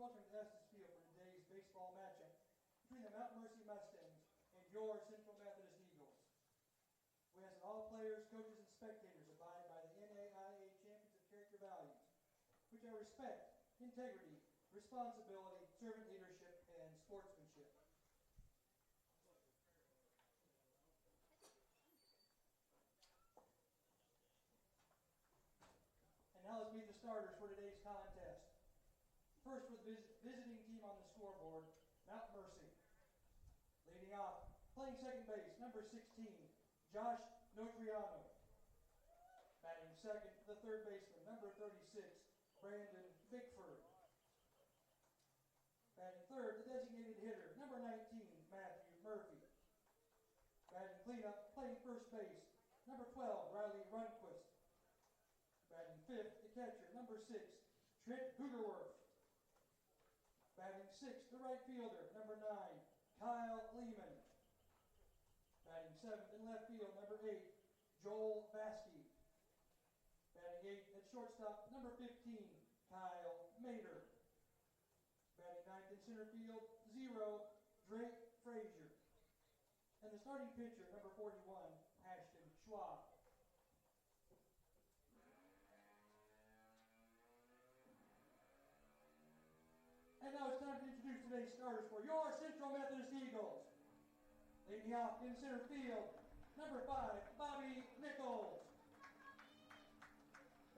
welcome to Estes Field for today's baseball matchup between the Mount Mercy Mustangs and your Central Methodist Eagles. We ask that all players, coaches, and spectators abide by the NAIA Champions of Character values, which are respect, integrity, responsibility, servant leadership, and sportsmanship. And now let's meet the starters for today's contest. First, with the visiting team on the scoreboard, Mount Mercy. Leading off, playing second base, number 16, Josh Notriano. Batting second, the third baseman, number 36, Brandon Bickford. Batting third, the designated hitter, number 19, Matthew Murphy. Batting cleanup, playing first base, number 12, Riley Runquist. Batting fifth, the catcher, number 6, Trent Hoogerwerf. Batting sixth, the right fielder, number 9, Kyle Lehman. Batting seventh in left field, number 8, Joel Baskey. Batting eighth at shortstop, number 15, Kyle Mater. Batting ninth in center field, 0, Drake Frazier. And the starting pitcher, number 41, Ashton Schwab. And now it's time to introduce today's starters for your Central Methodist Eagles. Leading off in center field, number 5, Bobby Nichols.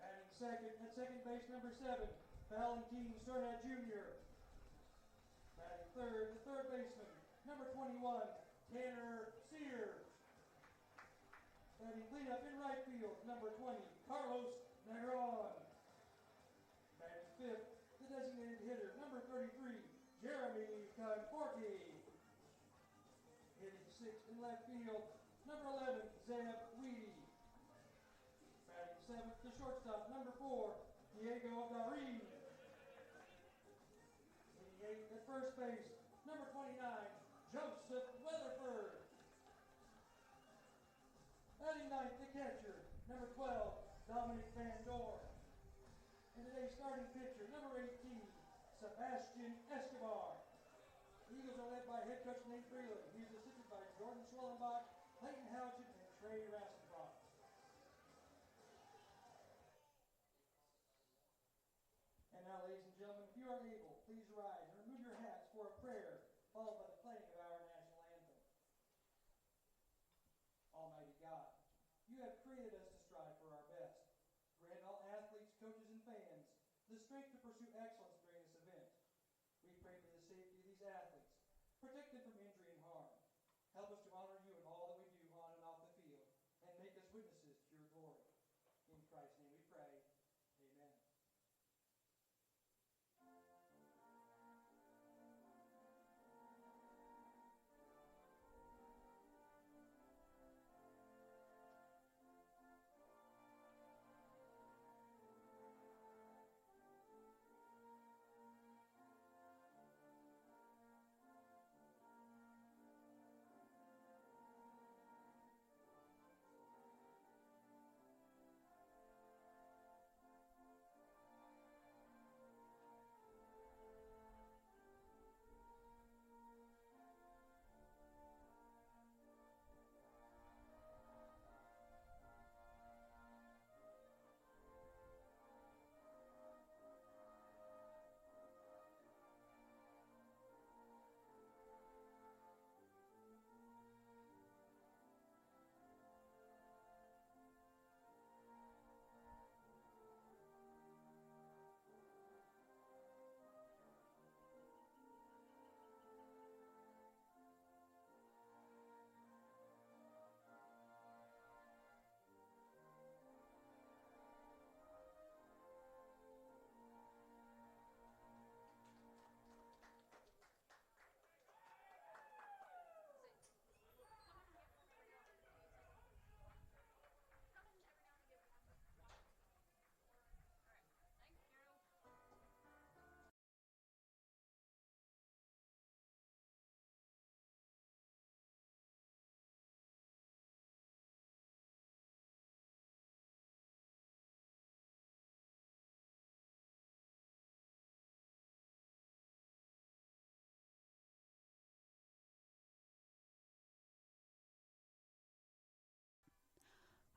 Batting second at second base, number 7, Valentin Cerna Jr. Batting third, the third baseman, number 21, Tanner Sears. Batting cleanup in right field, number 20, Carlos Negron. Batting fifth, the designated hitter, number 33, Jeremy Conforti. Hitting sixth in left field, number 11, Zeb Weedy. Batting seventh, the shortstop, number 4, Diego Darin. Hitting eighth at first base, number 29, Joseph Weatherford. Batting ninth, the catcher, number 12, Dominic Van Dorn. And today's starting pitcher, number 18, Sebastian Escobar. The Eagles are led by head coach Nate Freeland. He's assisted by Jordan Schwellenbach, Clayton Houchin, and Trey Rastencroft. And now, ladies and gentlemen, if you are able, please rise and remove your hats for a prayer, followed by the playing of our national anthem. Almighty God, you have created us to strive for our best. Grant all athletes, coaches, and fans the strength to pursue excellence during this event. We pray for the safety of these athletes. Protect them from injury and harm. Help us to honor you in all that we do on and off the field, and make us witnesses to your glory. In Christ's name we pray. Amen.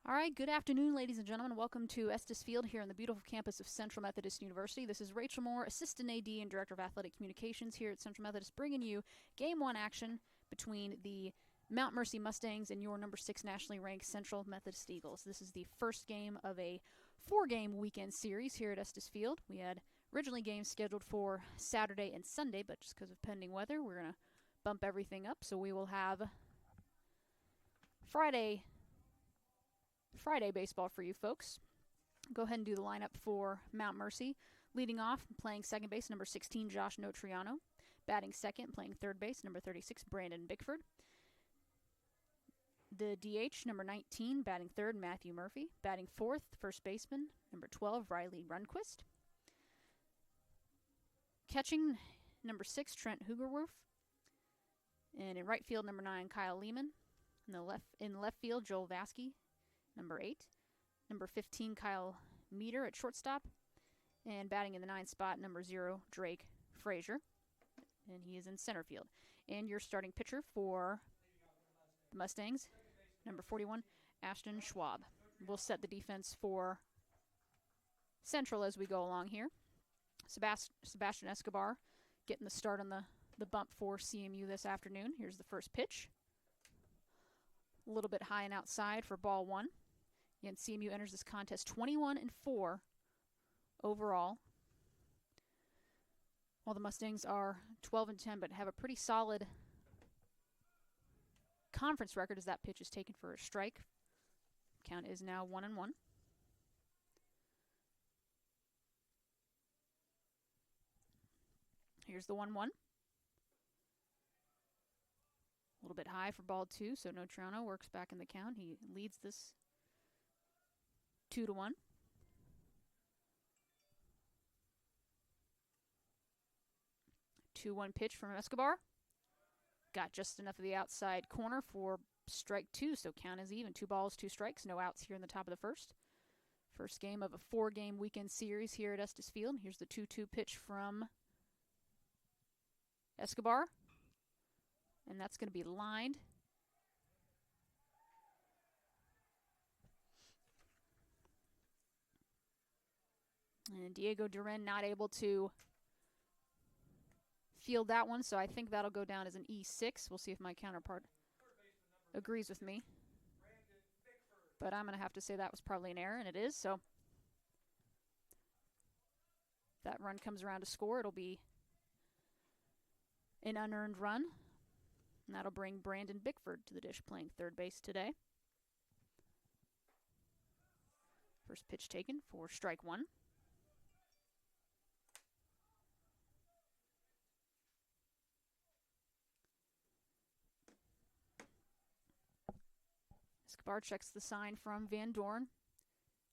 All right, good afternoon, ladies and gentlemen. Welcome to Estes Field here on the beautiful campus of Central Methodist University. This is Rachel Moore, Assistant AD and Director of Athletic Communications here at Central Methodist, bringing you Game 1 action between the Mount Mercy Mustangs and your number 6 nationally ranked Central Methodist Eagles. This is the first game of a 4-game weekend series here at Estes Field. We had originally games scheduled for Saturday and Sunday, but just because of pending weather, we're going to bump everything up. So we will have Friday baseball for you folks. Go ahead and do the lineup for Mount Mercy. Leading off, playing second base, number 16, Josh Notriano. Batting second, playing third base, number 36, Brandon Bickford. The DH, number 19, batting third, Matthew Murphy. Batting fourth, first baseman, number 12, Riley Runquist. Catching, number 6, Trent Hugerwerf. And in right field, number 9, Kyle Lehman. In left field, Joel Vasky, number 8. Number 15, Kyle Meter at shortstop. And batting in the 9th spot, number 0, Drake Frazier. And he is in center field. And your starting pitcher for the Mustangs, number 41, Ashton Schwab. We'll set the defense for Central as we go along here. Sebastian Escobar getting the start on the bump for CMU this afternoon. Here's the first pitch. A little bit high and outside for ball 1. And CMU enters this contest 21-4 overall, while the Mustangs are 12-10, but have a pretty solid conference record as that pitch is taken for a strike. Count is now 1-1. Here's the 1-1. A little bit high for ball 2, so Notriano works back in the count. He leads this 2-1. 2-1 pitch from Escobar. Got just enough of the outside corner for strike 2, so count is even. 2 balls, 2 strikes, no outs here in the top of the first. First game of a 4-game weekend series here at Estes Field. Here's the 2-2 pitch from Escobar. And that's going to be lined. And Diego Duran not able to field that one, so I think that'll go down as an E6. We'll see if my counterpart agrees with me. But I'm going to have to say that was probably an error, and it is. So if that run comes around to score, it'll be an unearned run. And that'll bring Brandon Bickford to the dish, playing third base today. First pitch taken for strike 1. Escobar checks the sign from Van Dorn.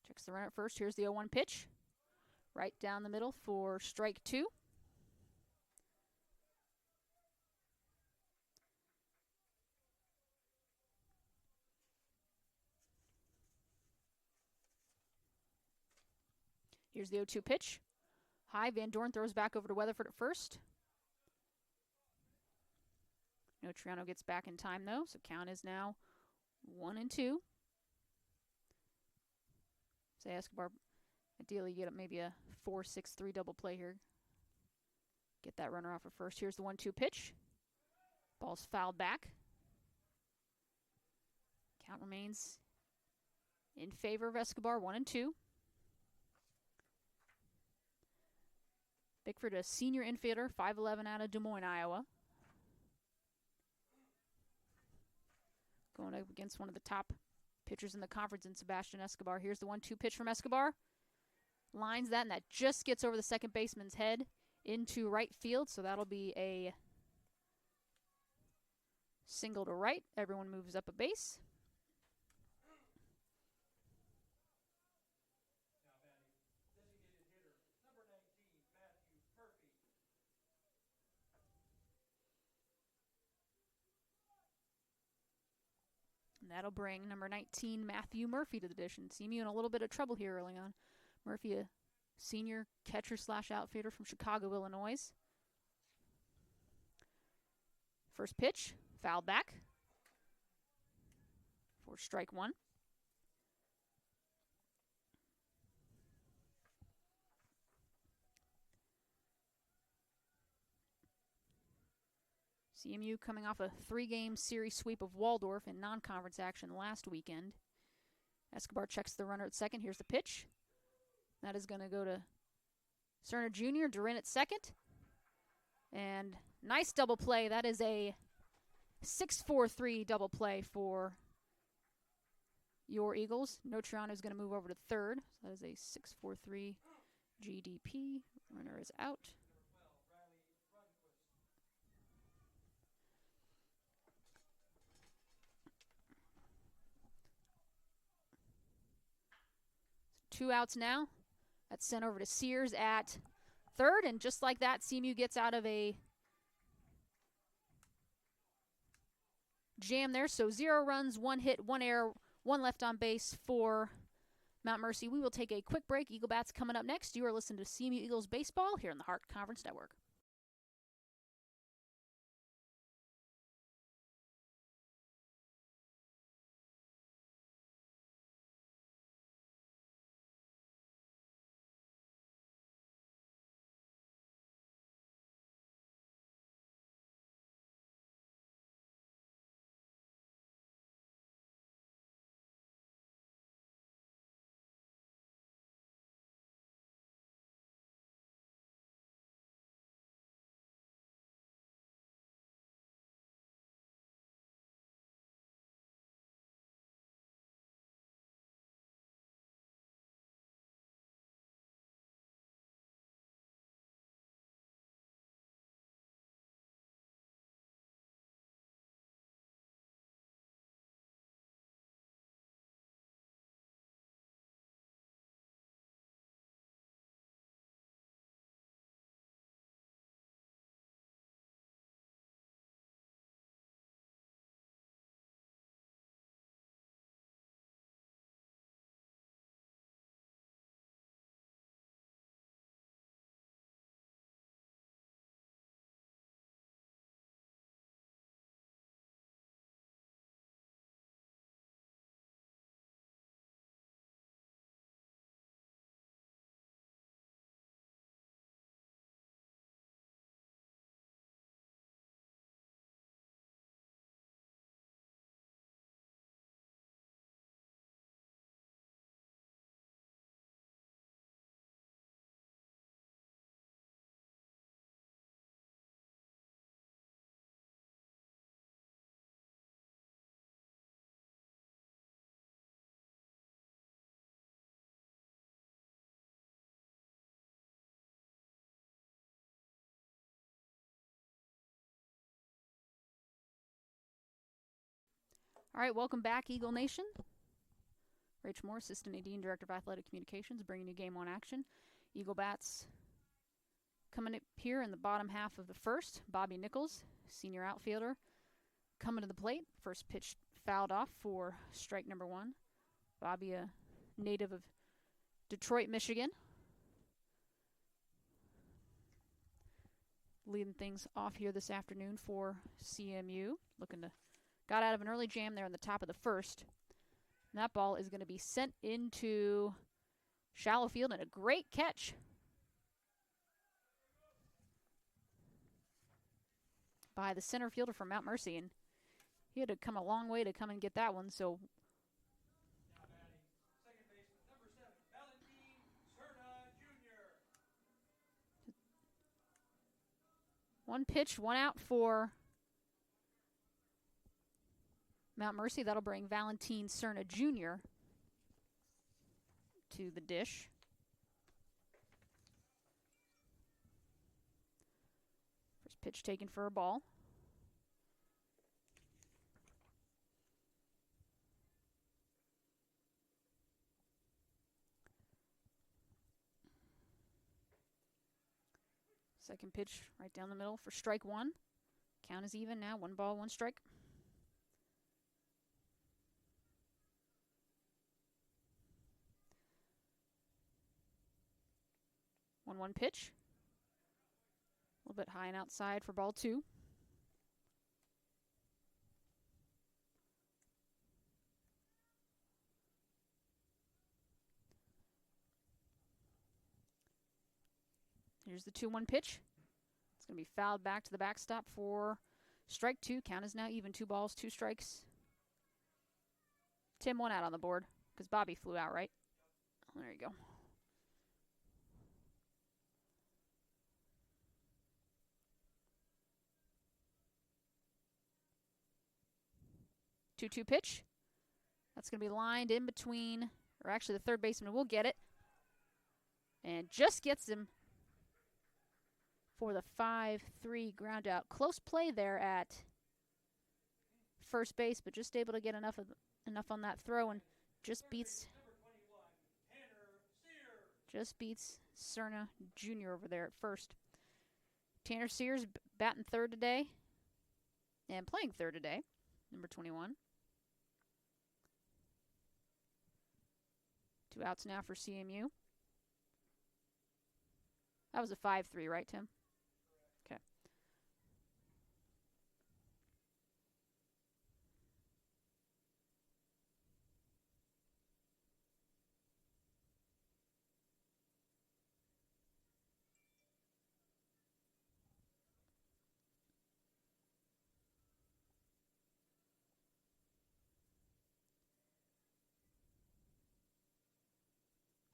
Checks the runner at first. Here's the 0-1 pitch. Right down the middle for strike 2. Here's the 0-2 pitch. High, Van Dorn throws back over to Weatherford at first. Notriano gets back in time, though, so count is now 1-2. Say Escobar, ideally get maybe a 4-6-3 double play here. Get that runner off at first. Here's the 1-2 pitch. Ball's fouled back. Count remains in favor of Escobar, 1-2. Bickford, a senior infielder, 5'11", out of Des Moines, Iowa. Going up against one of the top pitchers in the conference in Sebastian Escobar. Here's the 1-2 pitch from Escobar. Lines that, and that just gets over the second baseman's head into right field, so that'll be a single to right. Everyone moves up a base. And that'll bring number 19, Matthew Murphy, to the dish. And CMU in a little bit of trouble here early on. Murphy, a senior catcher/outfielder from Chicago, Illinois. First pitch, fouled back for strike 1. CMU coming off a 3-game series sweep of Waldorf in non-conference action last weekend. Escobar checks the runner at second. Here's the pitch. That is going to go to Cerna Jr. Durin at second. And nice double play. That is a 6-4-3 double play for your Eagles. Notriano is going to move over to third. So that is a 6-4-3 GDP. Runner is out. Two outs now. That's sent over to Sears at third, and just like that, CMU gets out of a jam there. So 0 runs, 1 hit, 1 error, 1 left on base for Mount Mercy. We will take a quick break. Eagle Bats coming up next. You are listening to CMU Eagles Baseball here on the Hart Conference Network. All right, welcome back, Eagle Nation. Rach Moore, Assistant AD and Director of Athletic Communications, bringing you Game 1 action. Eagle Bats coming up here in the bottom half of the first. Bobby Nichols, senior outfielder, coming to the plate. First pitch fouled off for strike number 1. Bobby, a native of Detroit, Michigan. Leading things off here this afternoon for CMU. Got out of an early jam there in the top of the first. And that ball is going to be sent into shallow field, and a great catch by the center fielder from Mount Mercy. And he had to come a long way to come and get that one. So Now batting, second baseman, number 7, Valentin Cerna Jr. one pitch, 1 out for Mount Mercy. That'll bring Valentin Cerna Jr. to the dish. First pitch taken for a ball. Second pitch right down the middle for strike 1. Count is even now, 1 ball, 1 strike. 1-1 pitch. A little bit high and outside for ball 2. Here's the 2-1 pitch. It's going to be fouled back to the backstop for Strike 2. Count is now even. 2 balls, 2 strikes. Tim, 1 out on the board because Bobby flew out, right? There you go. Two-two pitch. That's going to be lined in between, or actually the third baseman will get it. And just gets him for the 5-3 ground out. Close play there at first base, but just able to get enough on that throw and just beats Cerna Jr. over there at first. Tanner Sears batting third today and playing third today, number 21. 2 outs now for CMU. That was a 5-3, right, Tim? Okay.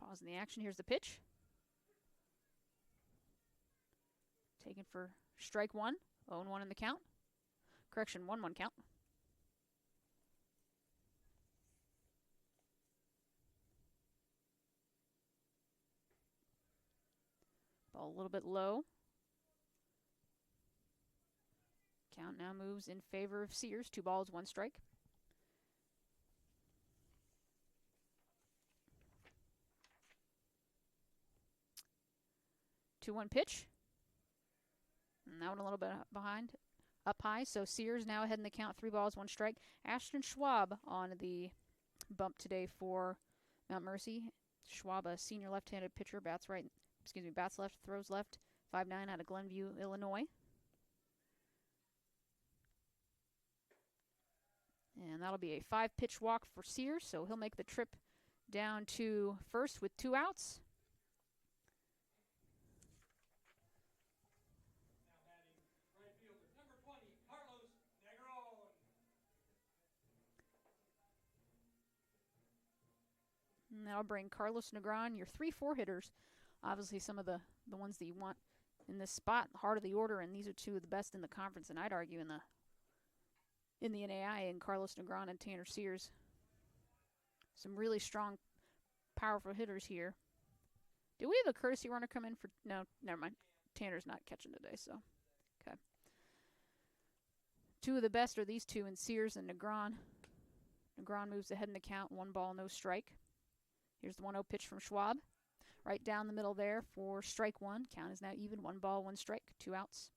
Pause in the action. Here's the pitch. Taken for strike 1. 0-1 in the count. Correction, 1-1 count. Ball a little bit low. Count now moves in favor of Sears. 2 balls, 1 strike. Two-one pitch. And that one a little bit behind, up high. So Sears now ahead in the count. 3 balls, 1 strike. Ashton Schwab on the bump today for Mount Mercy. Schwab, a senior left-handed pitcher, bats left, throws left. 5'9" out of Glenview, Illinois. And that'll be a 5-pitch walk for Sears, so he'll make the trip down to first with 2 outs. And that'll bring Carlos Negron, your 3-4 hitters. Obviously some of the ones that you want in this spot, heart of the order, and these are 2 of the best in the conference, and I'd argue in the NAI, and Carlos Negron and Tanner Sears. Some really strong, powerful hitters here. Did we have a courtesy runner come in for? No, never mind. Tanner's not catching today, so okay. 2 of the best are these 2 in Sears and Negron. Negron moves ahead in the count, 1 ball, no strike. Here's the 1-0 pitch from Schwab. Right down the middle there for strike 1. Count is now even. 1 ball, 1 strike. 2 outs.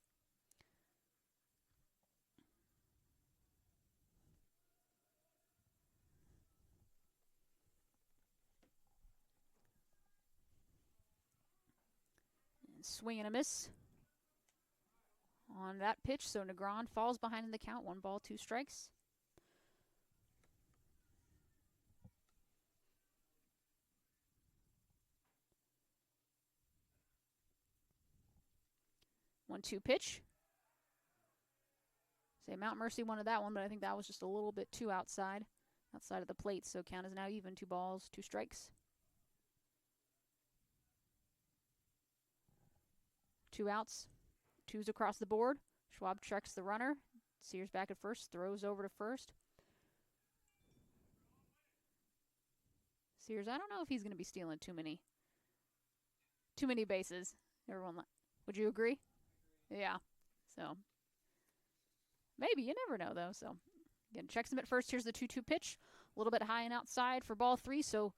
And swing and a miss on that pitch. So Negron falls behind in the count. 1 ball, 2 strikes. One-two pitch. Say Mount Mercy wanted that one, but I think that was just a little bit too outside of the plate. So count is now even. 2 balls, 2 strikes. 2 outs. 2s across the board. Schwab checks the runner. Sears back at first. Throws over to first. Sears, I don't know if he's going to be stealing too many bases. Everyone, would you agree? Yeah, so maybe, you never know though. So again, checks him at first. Here's the 2-2 pitch, a little bit high and outside for ball 3. So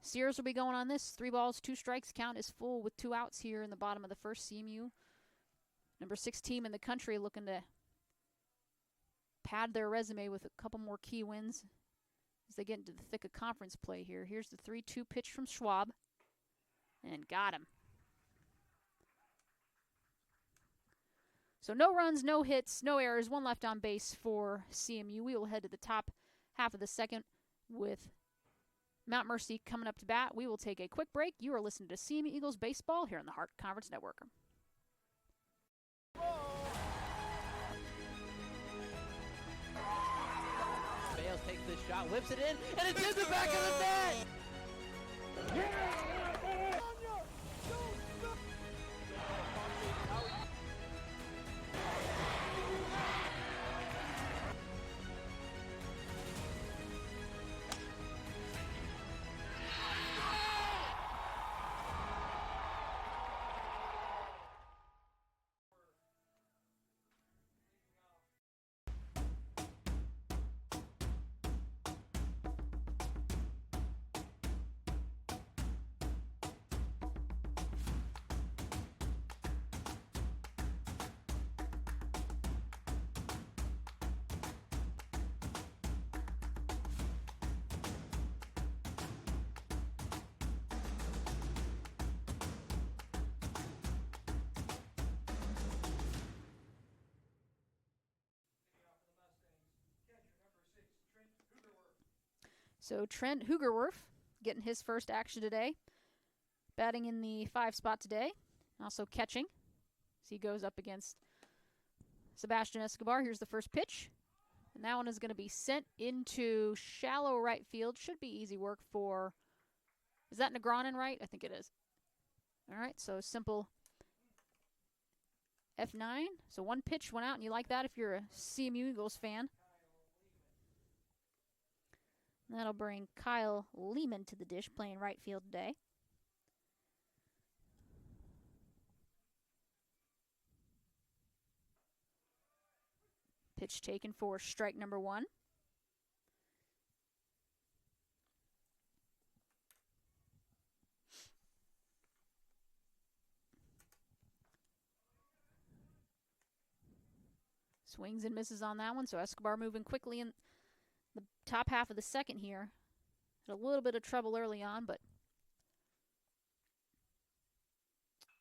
Sears will be going on this. 3 balls, 2 strikes. Count is full with 2 outs here in the bottom of the first. CMU, number 6 team in the country, looking to pad their resume with a couple more key wins as they get into the thick of conference play here. Here's the 3-2 pitch from Schwab, and got him. So no runs, no hits, no errors, 1 left on base for CMU. We will head to the top half of the second with Mount Mercy coming up to bat. We will take a quick break. You are listening to CMU Eagles Baseball here on the Hart Conference Network. takes this shot, whips it in, and it's in the back of the net! So Trent Hugerwerf getting his first action today. Batting in the 5 spot today. Also catching. So he goes up against Sebastian Escobar. Here's the first pitch. And that one is going to be sent into shallow right field. Should be easy work for... Is that Negronin right? I think it is. All right, so simple F9. So one pitch went out, and you like that if you're a CMU Eagles fan. That'll bring Kyle Lehman to the dish, playing right field today. Pitch taken for strike number 1. Swings and misses on that one, so Escobar moving quickly in the top half of the second here. Had a little bit of trouble early on, but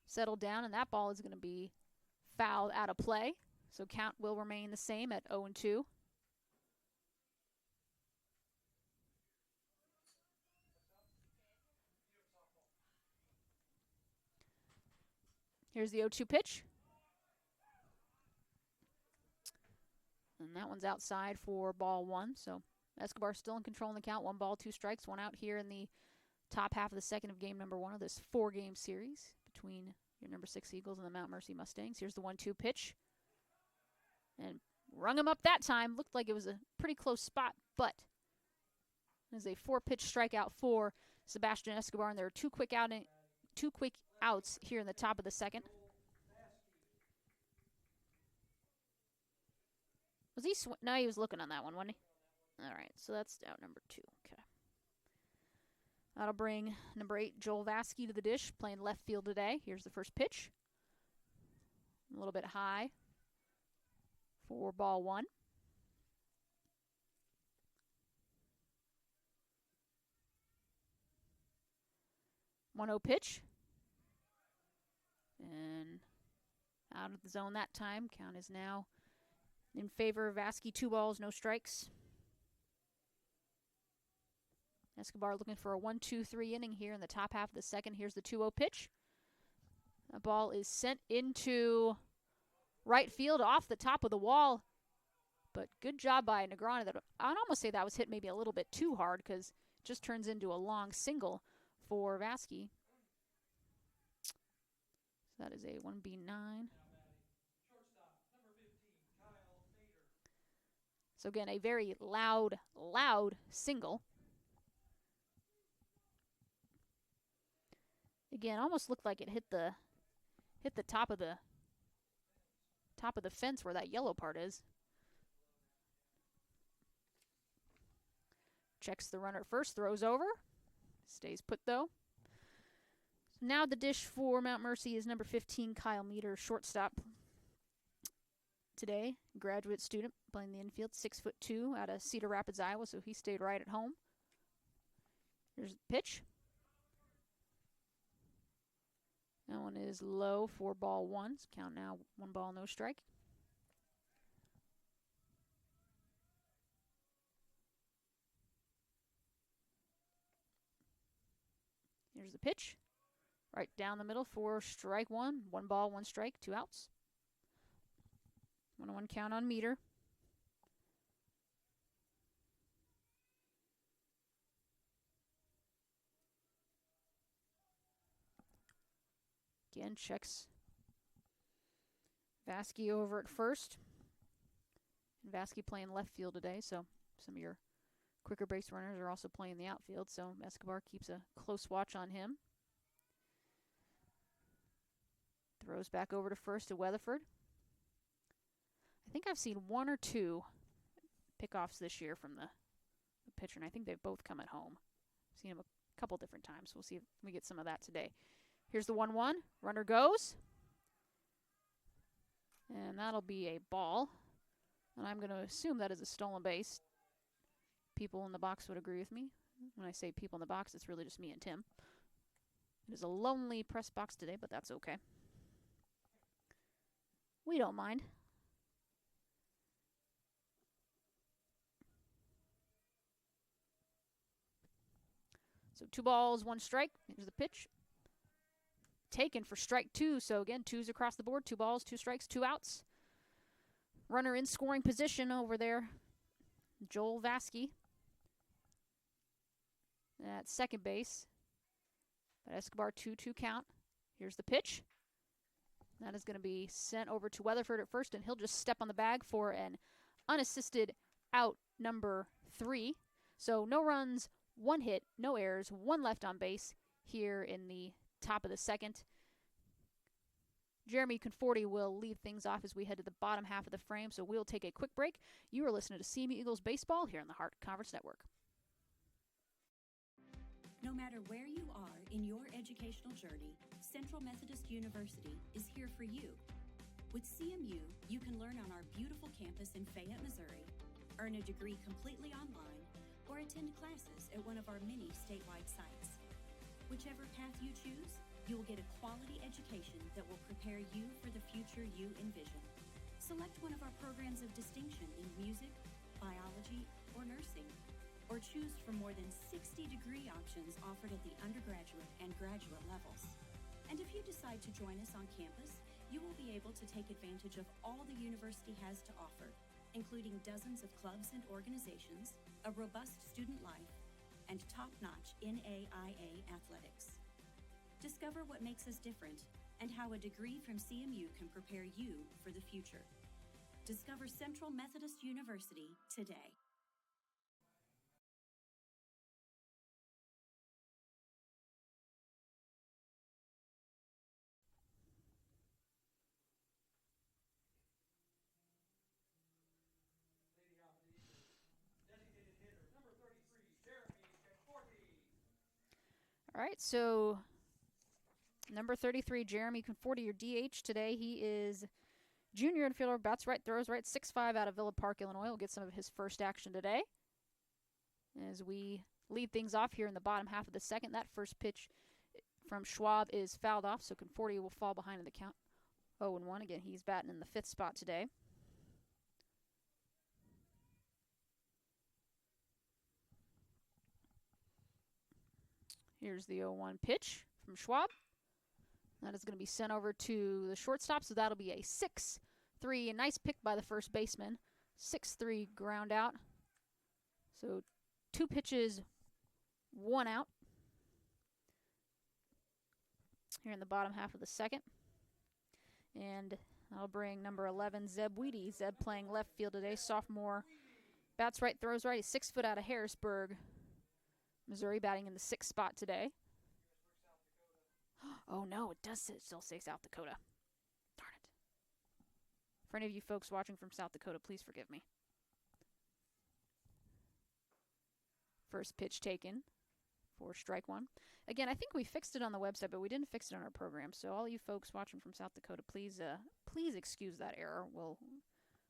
settled down, and that ball is going to be fouled out of play. So count will remain the same at 0-2. Here's the 0-2 pitch. And that one's outside for ball 1. So Escobar still in control in the count. 1 ball, 2 strikes. 1 out here in the top half of the second of game number 1 of this 4-game series between your number 6 Eagles and the Mount Mercy Mustangs. Here's the 1-2 pitch. And rung him up that time. Looked like it was a pretty close spot, but there's a 4-pitch strikeout for Sebastian Escobar, and there are 2 quick outs here in the top of the second. Was he no, he was looking on that one, wasn't he? All right, so that's out number 2. Okay. That'll bring number 8, Joel Vasky, to the dish, playing left field today. Here's the first pitch. A little bit high for ball 1. One 0 pitch. And out of the zone that time. Count is now in favor of Vasky. 2 balls, no strikes. Escobar looking for a 1-2-3 inning here in the top half of the second. Here's the 2-0 pitch. That ball is sent into right field off the top of the wall. But good job by Negroni. I'd almost say that was hit maybe a little bit too hard, because it just turns into a long single for Vasky. So that is a 1B9. So again, a very loud single. Again, almost looked like it hit the top of the fence where that yellow part is. Checks the runner first, throws over. Stays put though. So now the dish for Mount Mercy is number 15, Kyle Meter, shortstop. Today, graduate student playing the infield, 6'2", out of Cedar Rapids, Iowa, so he stayed right at home. Here's the pitch. That one is low for ball 1. So count now 1 ball, no strike. Here's the pitch. Right down the middle for strike 1. 1 ball, 1 strike, 2 outs. 1-1 count on Meter. Again, checks Vasky over at first. And Vasky playing left field today, so some of your quicker base runners are also playing the outfield, so Escobar keeps a close watch on him. Throws back over to first to Weatherford. I think I've seen one or two pickoffs this year from the pitcher, and I think they've both come at home. I've seen him a couple different times. We'll see if we get some of that today. Here's the 1-1. Runner goes. And that'll be a ball. And I'm going to assume that is a stolen base. People in the box would agree with me. When I say people in the box, it's really just me and Tim. It is a lonely press box today, but that's okay. We don't mind. So 2 balls, 1 strike. Here's the pitch. Taken for strike 2. So again, 2s across the board. 2 balls, 2 strikes, 2 outs. Runner in scoring position over there. Joel Vasky at second base. But Escobar 2-2 count. Here's the pitch. That is going to be sent over to Weatherford at first, and he'll just step on the bag for an unassisted out number 3. So no runs, 1 hit, no errors, 1 left on base here in the top of the second. Jeremy Conforti will lead things off as we head to the bottom half of the frame, so we'll take a quick break. You are listening to CMU Eagles Baseball here on the Hart Conference Network. No matter where you are in your educational journey, Central Methodist University is here for you. With CMU, you can learn on our beautiful campus in Fayette, Missouri, earn a degree completely online, or attend classes at one of our many statewide sites. Whichever path you choose, you will get a quality education that will prepare you for the future you envision. Select one of our programs of distinction in music, biology, or nursing, or choose from more than 60 degree options offered at the undergraduate and graduate levels. And if you decide to join us on campus, you will be able to take advantage of all the university has to offer, including dozens of clubs and organizations, a robust student life, and top-notch NAIA athletics. Discover what makes us different and how a degree from CMU can prepare you for the future. Discover Central Methodist University today. All right, so number 33, Jeremy Conforti, your DH today. He is junior infielder, bats right, throws right, 6'5" out of Villa Park, Illinois. Will get some of his first action today as we lead things off here in the bottom half of the second. That first pitch from Schwab is fouled off, so Conforti will fall behind in the count 0-1. Again, he's batting in the 5th spot today. Here's the 0-1 pitch from Schwab. That is going to be sent over to the shortstop, so that'll be a 6-3. A nice pick by the first baseman. 6-3 ground out. So 2 pitches, 1 out. Here in the bottom half of the second. And that'll bring number 11, Zeb Weedy. Zeb playing left field today, sophomore. Bats right, throws right. He's 6 foot out of Harrisburg, Missouri, batting in the 6th spot today. Oh, no, it does still say South Dakota. Darn it. For any of you folks watching from South Dakota, please forgive me. First pitch taken for strike 1. Again, I think we fixed it on the website, but we didn't fix it on our program. So all you folks watching from South Dakota, please excuse that error. We'll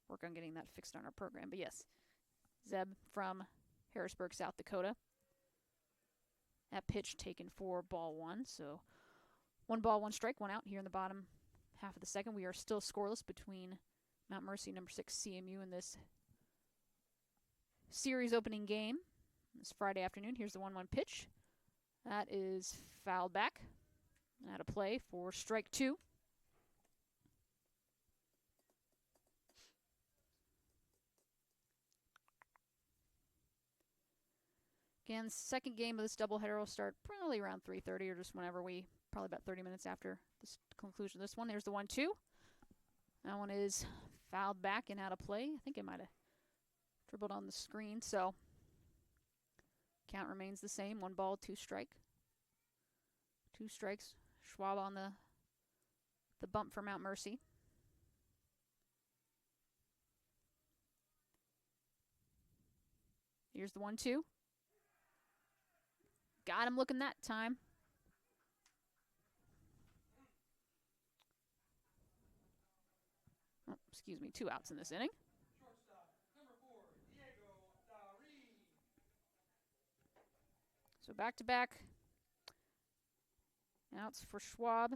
work on getting that fixed on our program. But yes, Zeb from Harrisburg, South Dakota. That pitch taken for ball 1. So 1 ball, 1 strike, 1 out here in the bottom half of the second. We are still scoreless between Mount Mercy, number 6 CMU, in this series opening game this Friday afternoon. Here's the 1-1 pitch. That is fouled back. Out of play for strike 2. Again, second game of this doubleheader will start probably around 3:30 or just whenever probably about 30 minutes after the conclusion of this one. There's the 1-2. That one is fouled back and out of play. I think it might have dribbled on the screen, so count remains the same. 1 ball, 2 strike. 2 strikes. Schwab on the bump for Mount Mercy. Here's the 1-2. Got him looking that time. Oh, excuse me, 2 outs in this inning. Shortstop, number 4, Diego Dari. So back-to-back outs for Schwab.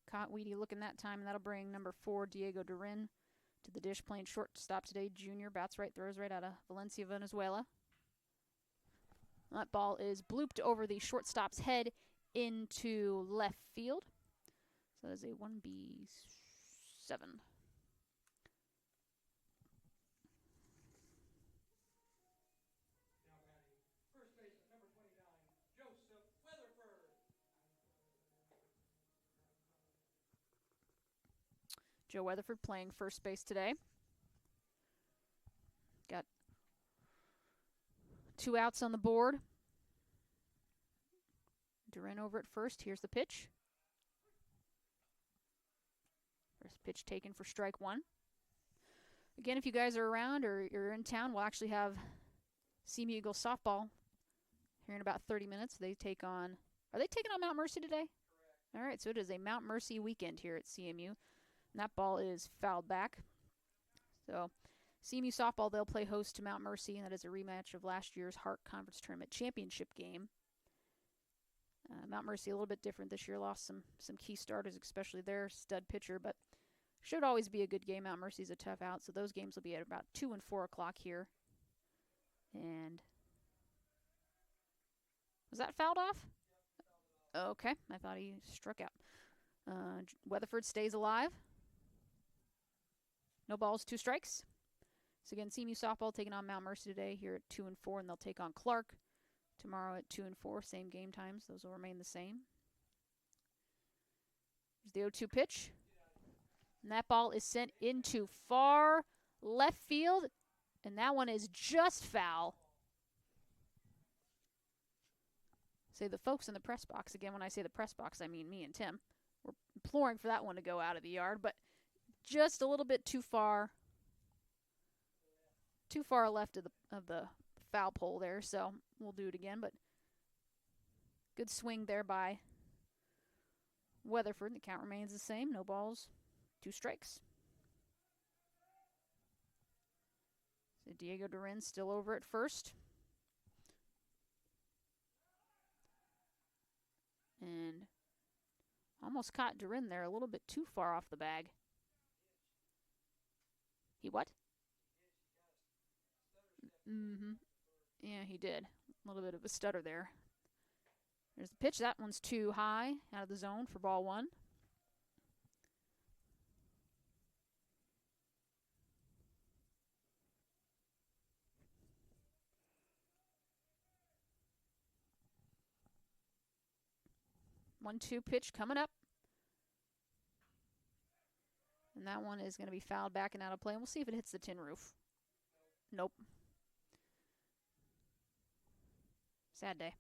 Caught Weedy looking that time, and that'll bring number 4, Diego Durin, to the dish, playing shortstop today. Junior, bats right, throws right out of Valencia, Venezuela. That ball is blooped over the shortstop's head into left field. So that is a 1B7. Now batting first baseman, number 29, Joseph Weatherford. Joe Weatherford playing first base today. Got 2 outs on the board. Duran over at first. Here's the pitch. First pitch taken for strike 1. Again, if you guys are around or you're in town, we'll actually have CMU Eagles softball here in about 30 minutes. They take on, are they taking on Mount Mercy today? Correct. All right, so it is a Mount Mercy weekend here at CMU. And that ball is fouled back. So CMU softball, they'll play host to Mount Mercy, and that is a rematch of last year's Hart Conference Tournament Championship game. Mount Mercy a little bit different this year, lost some key starters, especially their stud pitcher, but should always be a good game. Mount Mercy's a tough out, so those games will be at about 2 and 4 o'clock here. And was that fouled off? Okay, I thought he struck out. Weatherford stays alive. No balls, 2 strikes. So again, CMU softball taking on Mount Mercy today here at 2 and 4, and they'll take on Clark tomorrow at 2 and 4. Same game times; those will remain the same. Here's the 0-2 pitch, and that ball is sent into far left field, and that one is just foul. Say the folks in the press box. Again, when I say the press box, I mean me and Tim. We're imploring for that one to go out of the yard, but just a little bit too far left of the foul pole there, so we'll do it again. But good swing there by Weatherford. The count remains the same. No balls, 2 strikes. So Diego Durin still over at first. And almost caught Durin there a little bit too far off the bag. He what? Yeah, he did. A little bit of a stutter there. There's the pitch. That one's too high, out of the zone for ball 1. One-two pitch coming up. And that one is going to be fouled back and out of play. And we'll see if it hits the tin roof. Nope. Sad day.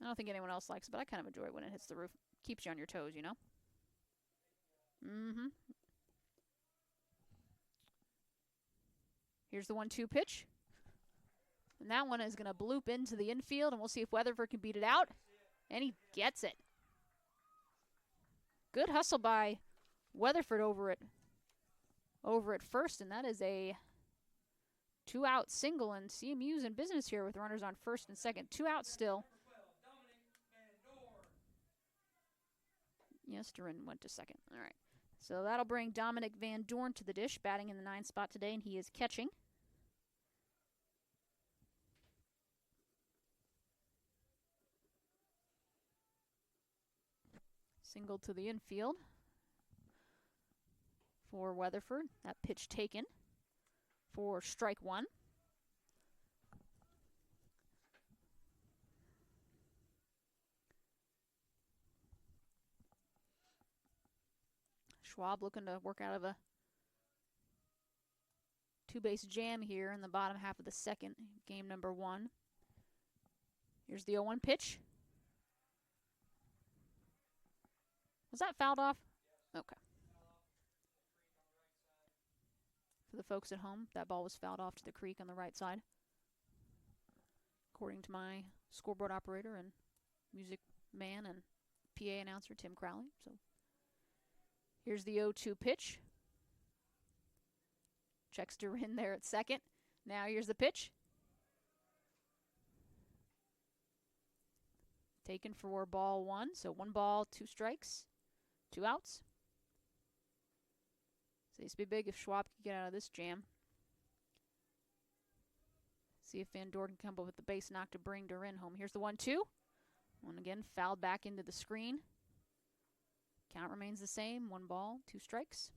I don't think anyone else likes it, but I kind of enjoy it when it hits the roof. Keeps you on your toes, you know? Here's the 1-2 pitch. And that one is going to bloop into the infield, and we'll see if Weatherford can beat it out. And he gets it. Good hustle by Weatherford over at first, and that is a 2-out single, and CMU's in business here with runners on first and second. 2 outs still. Yes, Durin went to second. All right. So that'll bring Dominic Van Dorn to the dish, batting in the 9th spot today, and he is catching. Single to the infield for Weatherford. That pitch taken for strike 1. Schwab looking to work out of a two-base jam here in the bottom half of the second, game number 1. Here's the 0-1 pitch. Was that fouled off? Okay. For the folks at home, that ball was fouled off to the creek on the right side, according to my scoreboard operator and music man and PA announcer, Tim Crowley. So here's the 0-2 pitch. Checks Durin there at second. Now here's the pitch. Taken for ball 1. So 1 ball, 2 strikes, 2 outs. So this would be big if Schwab could get out of this jam. See if Van Doren can come up with the base knock to bring Durin home. Here's the 1-2. One again, fouled back into the screen. Count remains the same. 1 ball, 2 strikes.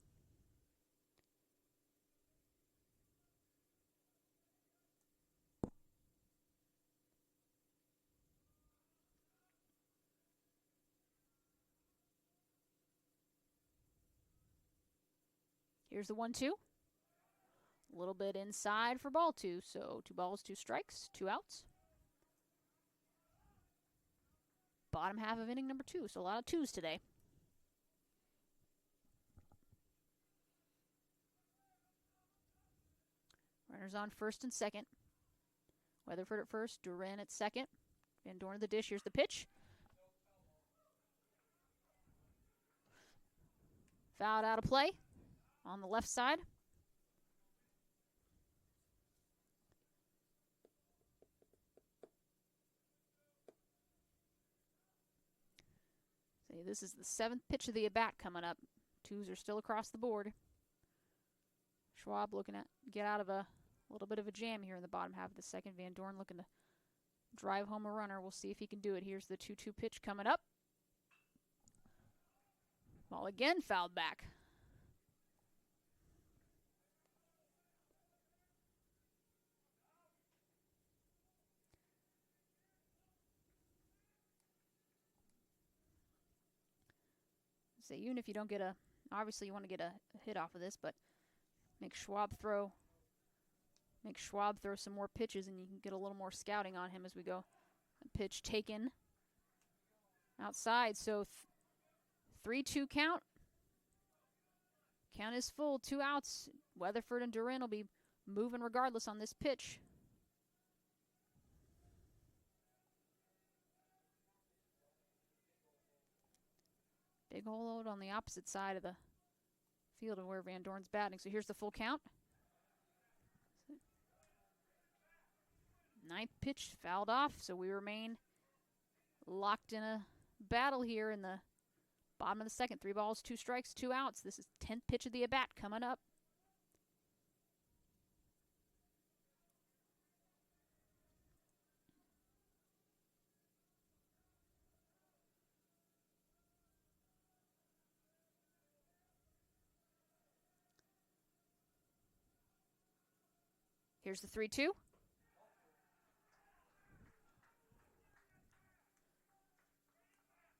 Here's the 1-2. A little bit inside for ball 2. So 2 balls, 2 strikes, 2 outs. Bottom half of inning number 2. So a lot of 2s today. Runners on first and second. Weatherford at first, Durin at second. Van Doren to the dish. Here's the pitch. Fouled out of play on the left side. See, this is the 7th pitch of the at-bat coming up. 2s are still across the board. Schwab looking to get out of a little bit of a jam here in the bottom half of the second. Van Doren looking to drive home a runner. We'll see if he can do it. Here's the 2-2 pitch coming up. Ball again fouled back. So even if you don't get obviously you want to get a hit off of this, but make Schwab throw some more pitches and you can get a little more scouting on him as we go. A pitch taken outside, so 3-2 count. Count is full, 2 outs. Weatherford and Durin will be moving regardless on this pitch. Big hole load on the opposite side of the field of where Van Doren's batting. So here's the full count. 9th pitch fouled off, so we remain locked in a battle here in the bottom of the second. 3 balls, 2 strikes, 2 outs. This is 10th pitch of the at-bat coming up. Here's the 3-2.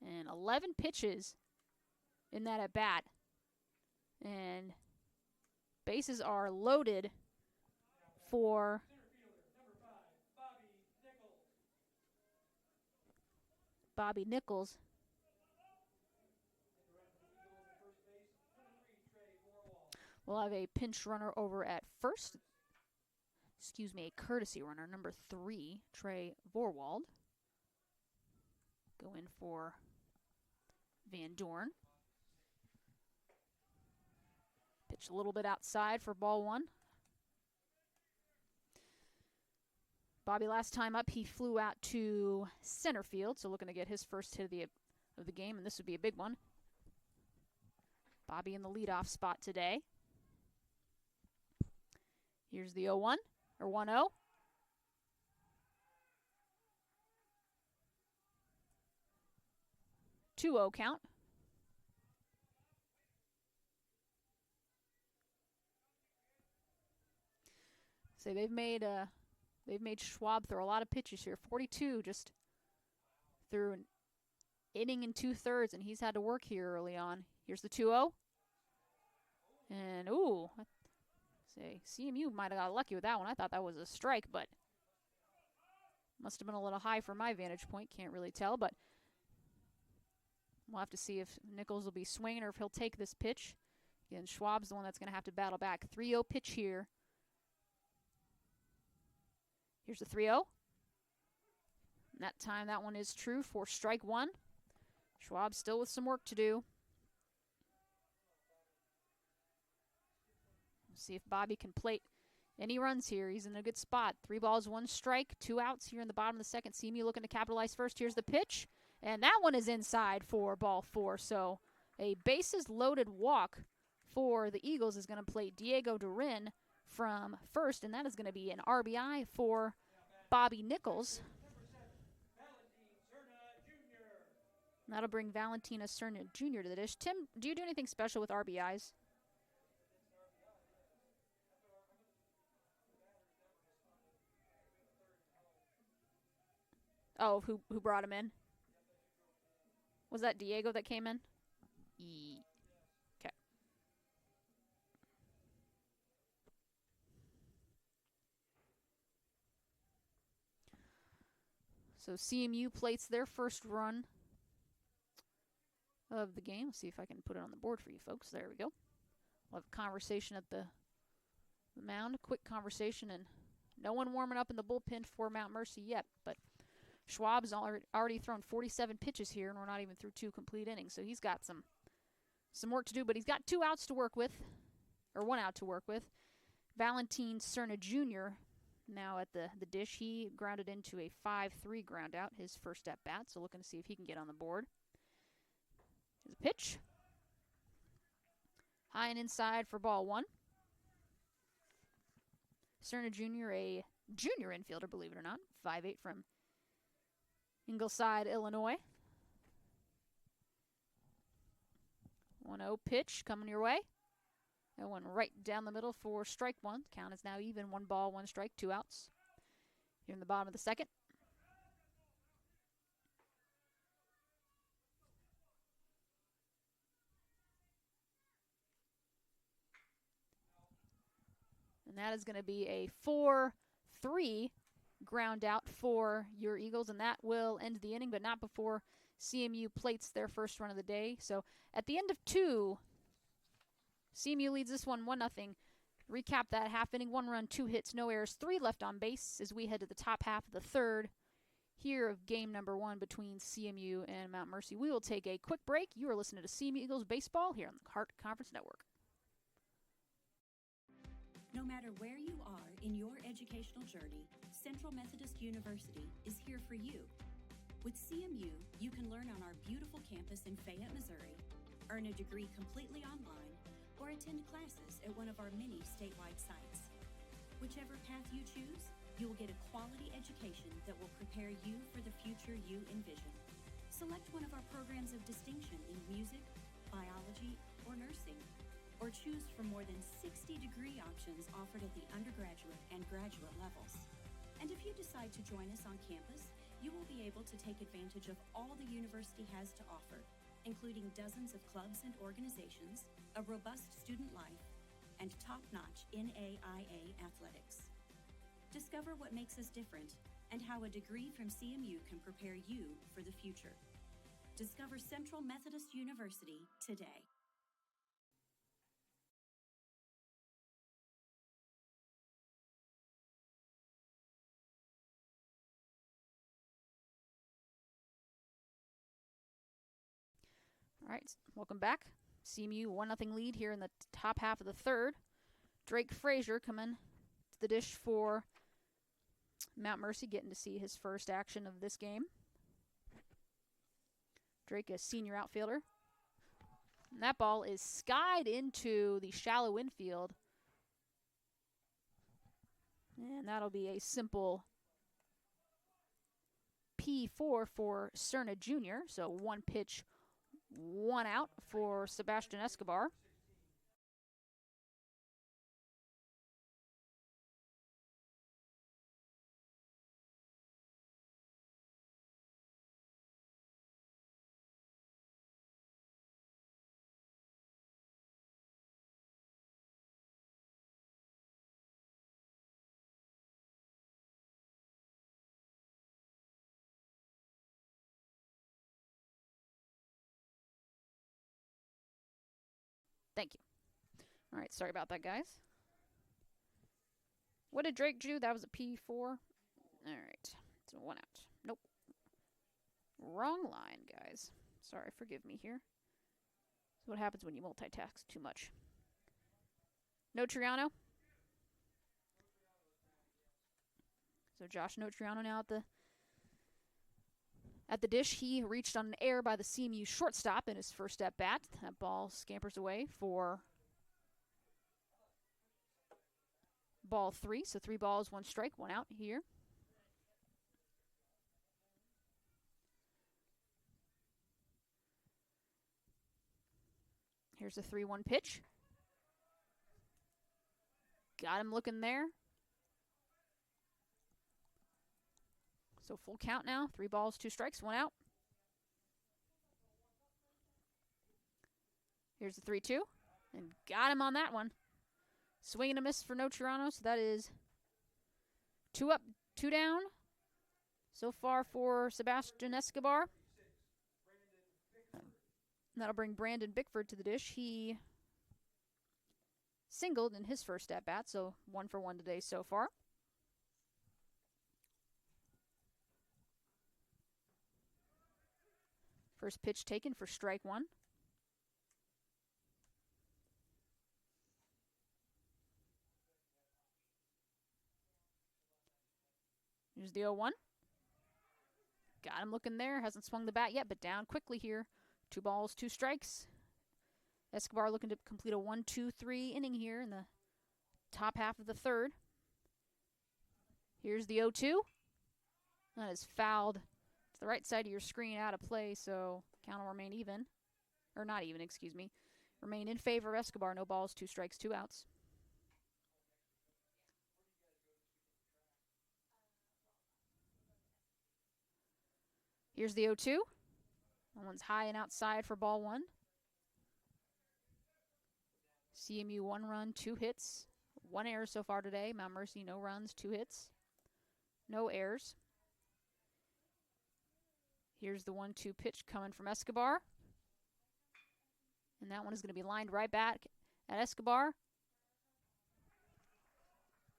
And 11 pitches in that at bat. And bases are loaded for Bobby Nichols. We'll have a pinch runner over at first. Excuse me, a courtesy runner, number 3, Trey Vorwald. Go in for Van Doren. Pitch a little bit outside for ball 1. Bobby, last time up, he flew out to center field, so looking to get his first hit of the game, and this would be a big one. Bobby in the leadoff spot today. Here's the 0-1. Or 1-0. Two-0 count. So they've made Schwab throw a lot of pitches here. 42 just through an inning and 2/3, and he's had to work here early on. Here's the 2-0. And, ooh, say CMU might have got lucky with that one. I thought that was a strike, but must have been a little high from my vantage point. Can't really tell, but we'll have to see if Nichols will be swinging or if he'll take this pitch. Again, Schwab's the one that's going to have to battle back. 3-0 pitch here. Here's the 3-0. That time, that one is true for strike one. Schwab still with some work to do. See if Bobby can plate any runs here. He's in a good spot. 3 balls, 1 strike, 2 outs here in the bottom of the second. CMU looking to capitalize first. Here's the pitch. And that one is inside for ball 4. So a bases loaded walk for the Eagles is going to plate Diego Durin from first. And that is going to be an RBI for Bobby Nichols. That'll bring Valentina Cerna Jr. to the dish. Tim, do you do anything special with RBIs? Oh, who brought him in? Was that Diego that came in? Okay. So CMU plates their first run of the game. Let's see if I can put it on the board for you folks. There we go. We'll have a conversation at the mound. Quick conversation, and no one warming up in the bullpen for Mount Mercy yet, but Schwab's already thrown 47 pitches here, and we're not even through 2 complete innings. So he's got some work to do, but he's got 2 outs to work with, or 1 out to work with. Valentin Cerna Jr. now at the dish. He grounded into a 5-3 ground out, his first at bat, so looking to see if he can get on the board. Here's a pitch. High and inside for ball 1. Cerna Jr., a junior infielder, believe it or not. 5'8" from Ingleside, Illinois. 1-0 pitch coming your way. That one right down the middle for strike 1. Count is now even. 1 ball, 1 strike, 2 outs. Here in the bottom of the second. And that is going to be a 4-3 ground out for your Eagles, and that will end the inning, but not before CMU plates their first run of the day. So at the end of 2, CMU leads this one 1-0. Recap that half inning: 1 run, 2 hits, no errors, 3 left on base as we head to the top half of the third here of game number 1 between CMU and Mount Mercy. We will take a quick break. You are listening to CMU Eagles Baseball here on the Hart Conference Network. No matter where you are in your educational journey, Central Methodist University is here for you. With CMU, you can learn on our beautiful campus in Fayette, Missouri, earn a degree completely online, or attend classes at one of our many statewide sites. Whichever path you choose, you will get a quality education that will prepare you for the future you envision. Select one of our programs of distinction in music, biology, or nursing, or choose from more than 60 degree options offered at the undergraduate and graduate levels. And if you decide to join us on campus, you will be able to take advantage of all the university has to offer, including dozens of clubs and organizations, a robust student life, and top-notch NAIA athletics. Discover what makes us different and how a degree from CMU can prepare you for the future. Discover Central Methodist University today. All right, welcome back. CMU 1-0 lead here in the top half of the third. Drake Frazier coming to the dish for Mount Mercy, getting to see his first action of this game. Drake, a senior outfielder. And that ball is skied into the shallow infield. And that'll be a simple P4 for Cerna Jr. So 1 pitch, 1 out for Sebastian Escobar. Thank you. All right, sorry about that, guys. What did Drake do? That was a P4. All right, so 1 out. Nope. Wrong line, guys. Sorry, forgive me here. That's what happens when you multitask too much. Notriano. So Josh Notriano now at the dish. He reached on an error by the CMU shortstop in his first at bat. That ball scampers away for ball 3. So 3 balls, 1 strike, 1 out here. Here's the 3-1 pitch. Got him looking there. So full count now. 3 balls, 2 strikes, 1 out. Here's the 3-2. And got him on that one. Swing and a miss for Notriano. So that is 2 up, 2 down. So far for Sebastian Escobar. That'll bring Brandon Bickford to the dish. He singled in his first at-bat, so 1 for 1 today so far. First pitch taken for strike 1. Here's the 0-1. Got him looking there. Hasn't swung the bat yet, but down quickly here. 2 balls, 2 strikes. Escobar looking to complete a 1-2-3 inning here in the top half of the 3rd. Here's the 0-2. That is fouled to the right side of your screen, out of play, so count will remain even. Or not even, excuse me. Remain in favor of Escobar. No balls, 2 strikes, 2 outs. Here's the 0-2. That one's high and outside for ball 1. CMU 1 run, 2 hits, 1 error so far today. Mount Mercy, no runs, 2 hits, no errors. Here's the 1-2 pitch coming from Escobar. And that one is going to be lined right back at Escobar.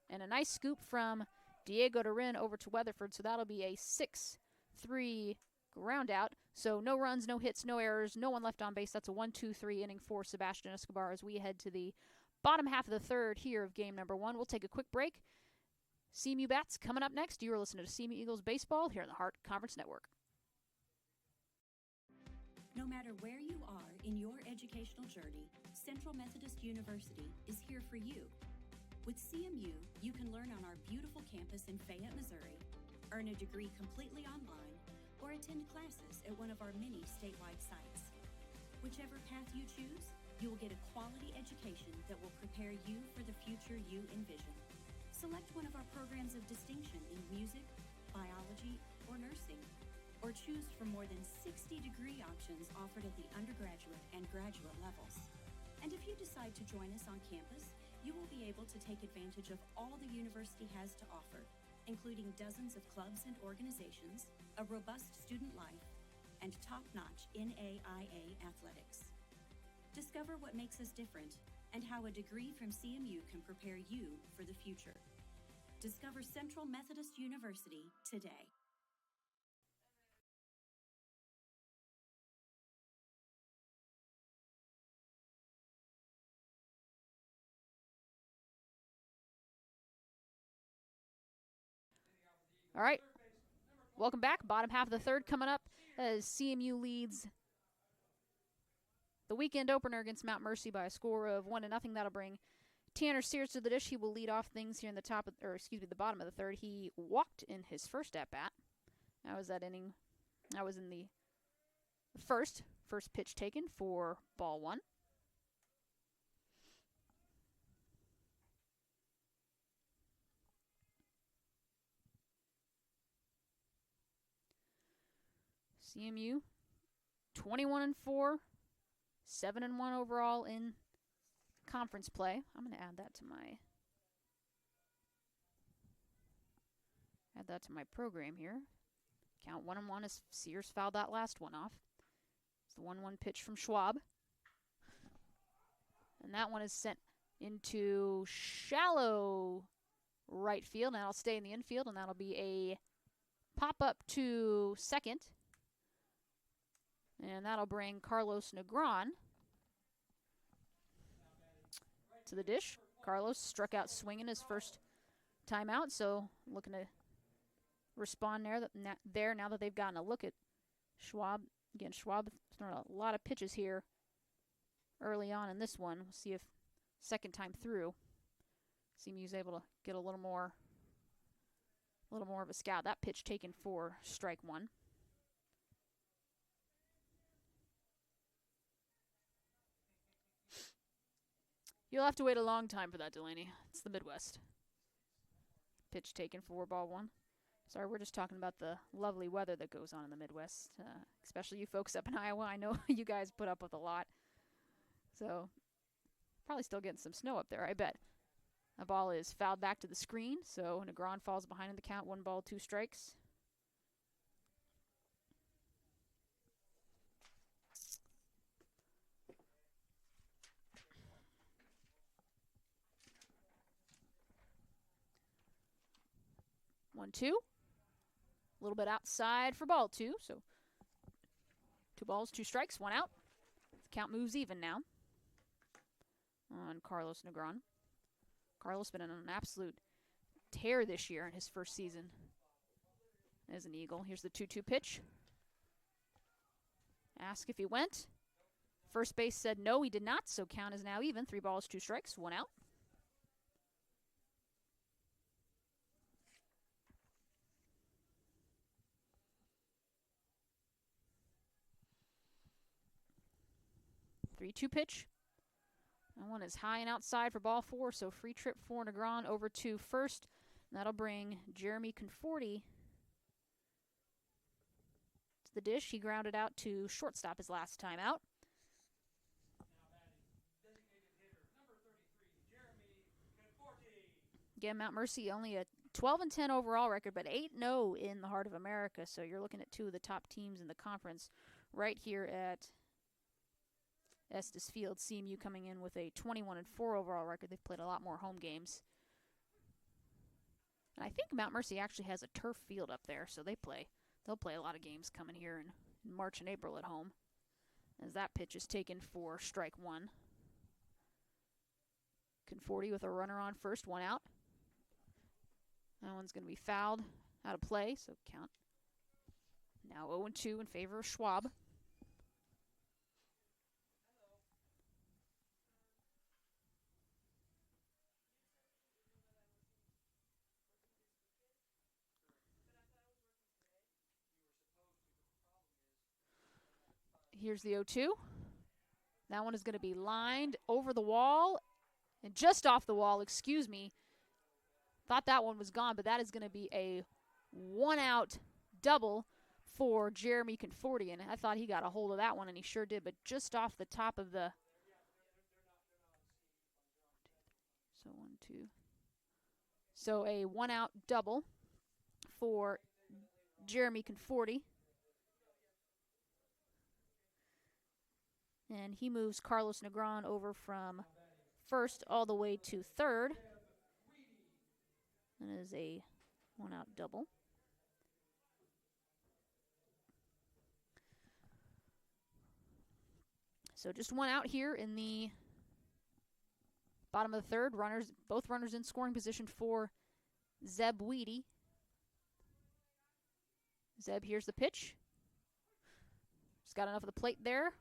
And a nice scoop from Diego Durin over to Weatherford. So that'll be a 6-3 ground out. So no runs, no hits, no errors, no one left on base. That's a 1-2-3 inning for Sebastian Escobar as we head to the bottom half of the 3rd here of game number 1. We'll take a quick break. CMU Bats coming up next. You are listening to CMU Eagles Baseball here on the Hart Conference Network. No matter where you are in your educational journey, Central Methodist University is here for you. With CMU, you can learn on our beautiful campus in Fayette, Missouri, earn a degree completely online, or attend classes at one of our many statewide sites. Whichever path you choose, you will get a quality education that will prepare you for the future you envision. Select one of our programs of distinction in music, biology, or nursing, or choose from more than 60 degree options offered at the undergraduate and graduate levels. And if you decide to join us on campus, you will be able to take advantage of all the university has to offer, including dozens of clubs and organizations, a robust student life, and top-notch NAIA athletics. Discover what makes us different and how a degree from CMU can prepare you for the future. Discover Central Methodist University today. All right, welcome back. Bottom half of the 3rd coming up as CMU leads the weekend opener against Mount Mercy by a score of 1-0. That'll bring Tanner Sears to the dish. He will lead off things here in the the bottom of the 3rd. He walked in his first at bat. That was that inning. That was in the first pitch taken for ball 1. CMU 21-4, 7-1 overall in conference play. I'm going to add that to my program here. Count 1-1 as Sears fouled that last one off. It's the 1-1 pitch from Schwab. And that one is sent into shallow right field. Now it'll stay in the infield, and that'll be a pop-up to second. And that'll bring Carlos Negron to the dish. Carlos struck out swinging his first time out, so looking to respond there now that they've gotten a look at Schwab. Again, Schwab throwing a lot of pitches here early on in this one. We'll see if second time through, CMU's able to get a little more of a scout. That pitch taken for strike one. You'll have to wait a long time for that, Delaney. It's the Midwest. Pitch taken for ball one. Sorry, we're just talking about the lovely weather that goes on in the Midwest, especially you folks up in Iowa. I know you guys put up with a lot. So, probably still getting some snow up there, I bet. The ball is fouled back to the screen, so Negron falls behind in the count. 1 ball, 2 strikes. One, two. A little bit outside for ball 2, so 2 balls, 2 strikes, 1 out. The count moves even now on Carlos Negron. Carlos been on an absolute tear this year in his first season as an Eagle. Here's the 2-2 pitch. Ask if he went. First base said no, he did not, so count is now even. 3 balls, 2 strikes, 1 out. Three-two pitch. That one is high and outside for ball 4, so free trip for Negron over to first. And that'll bring Jeremy Conforti to the dish. He grounded out to shortstop his last time out. Again, Mount Mercy only a 12-10 overall record, but 8-0 in the heart of America. So you're looking at 2 of the top teams in the conference right here at Estes Field. CMU coming in with a 21-4 overall record. They've played a lot more home games. And I think Mount Mercy actually has a turf field up there, so they'll play a lot of games coming here in March and April at home. As that pitch is taken for strike 1. Conforti with a runner on first, 1 out. That one's going to be fouled out of play, so count now 0-2 in favor of Schwab. Here's the 0-2. That one is going to be lined over the wall and just off the wall, excuse me. Thought that one was gone, but that is going to be a 1-out double for Jeremy Conforti. And I thought he got a hold of that one, and he sure did, but just off the top of the... So 1-2. So a 1-out double for Jeremy Conforti. And he moves Carlos Negron over from first all the way to third. That is a 1-out double. So just 1 out here in the bottom of the third. Both runners in scoring position for Zeb Weedy. Zeb, here's the pitch. Just got enough of the plate there.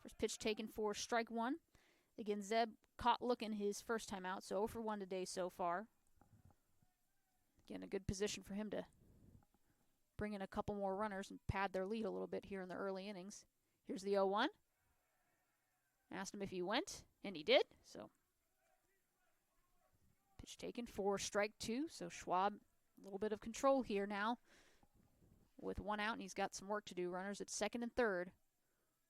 First pitch taken for strike 1. Again, Zeb caught looking his first time out, so 0 for 1 today so far. Again, a good position for him to bring in a couple more runners and pad their lead a little bit here in the early innings. Here's the 0-1. Asked him if he went, and he did. So pitch taken for strike 2. So Schwab, a little bit of control here now with 1 out, and he's got some work to do. Runners at second and third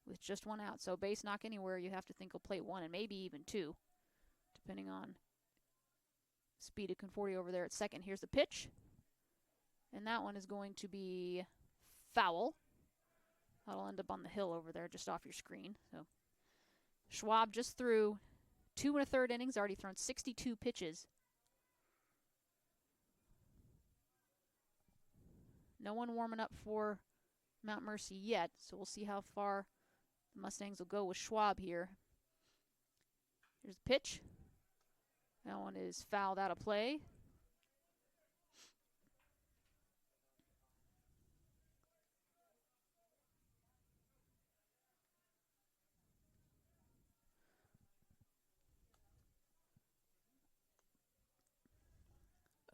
with just 1 out. So base knock anywhere, you have to think he'll plate 1 and maybe even 2, depending on speed of Conforti over there at second. Here's the pitch. And that one is going to be foul. That'll end up on the hill over there just off your screen. So Schwab just threw 2 1/3 innings, already thrown 62 pitches. No one warming up for Mount Mercy yet, so we'll see how far the Mustangs will go with Schwab here. Here's the pitch. That one is fouled out of play.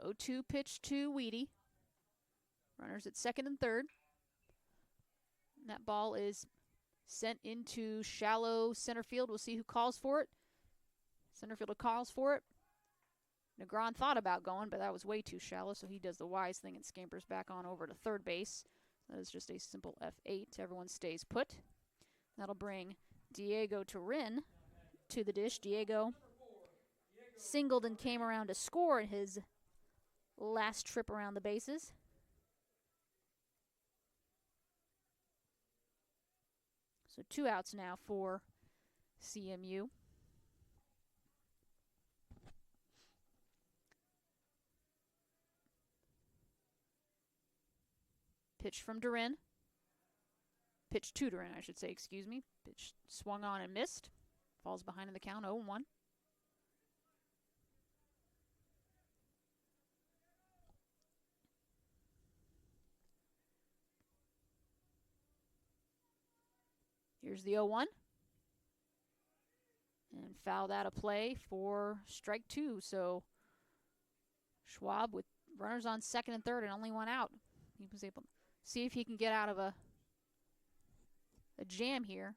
Oh, 2 pitch to Weedy. Runners at second and third. And that ball is sent into shallow center field. We'll see who calls for it. Center fielder calls for it. Negron thought about going, but that was way too shallow, so he does the wise thing and scampers back on over to third base. That is just a simple F8. Everyone stays put. That'll bring Diego Turin to the dish. Diego singled and came around to score in his last trip around the bases. So 2 outs now for CMU. Pitch from Durin. Pitch to Durin, I should say, excuse me. Pitch swung on and missed. Falls behind in the count, 0-1. Here's the 0-1. And fouled out of play for strike 2. So Schwab with runners on second and third and only 1 out. He was able to see if he can get out of a jam here.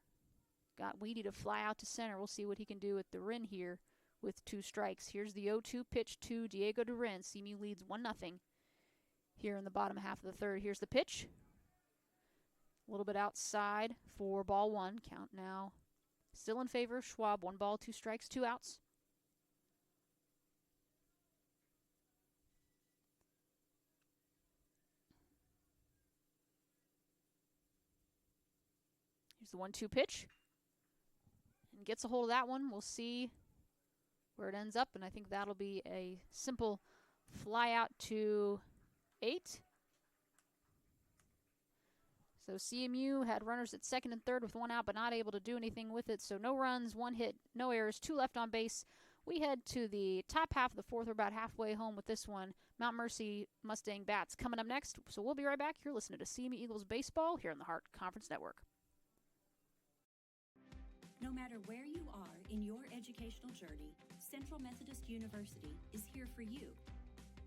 Got Weedy to fly out to center. We'll see what he can do with Durin here with 2 strikes. Here's the 0-2 pitch to Diego Durin. CMU leads 1-0 here in the bottom half of the third. Here's the pitch. A little bit outside for ball 1. Count now still in favor of Schwab. 1 ball, 2 strikes, 2 outs. Here's the 1-2 pitch. And gets a hold of that one. We'll see where it ends up, and I think that'll be a simple fly out to 8. So CMU had runners at second and third with 1 out, but not able to do anything with it. So no runs, 1 hit, no errors, 2 left on base. We head to the top half of the fourth. We're about halfway home with this one. Mount Mercy Mustang Bats coming up next. So we'll be right back. You're listening to CMU Eagles Baseball here on the Hart Conference Network. No matter where you are in your educational journey, Central Methodist University is here for you.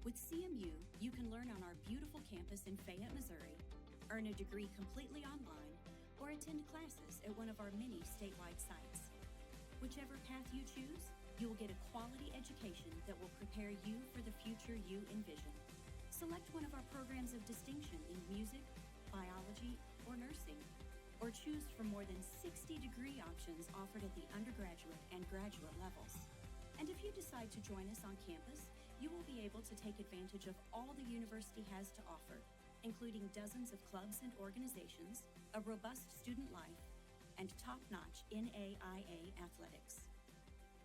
With CMU, you can learn on our beautiful campus in Fayette, Missouri, earn a degree completely online, or attend classes at one of our many statewide sites. Whichever path you choose, you will get a quality education that will prepare you for the future you envision. Select one of our programs of distinction in music, biology, or nursing, or choose from more than 60 degree options offered at the undergraduate and graduate levels. And if you decide to join us on campus, you will be able to take advantage of all the university has to offer, including dozens of clubs and organizations, a robust student life, and top-notch NAIA athletics.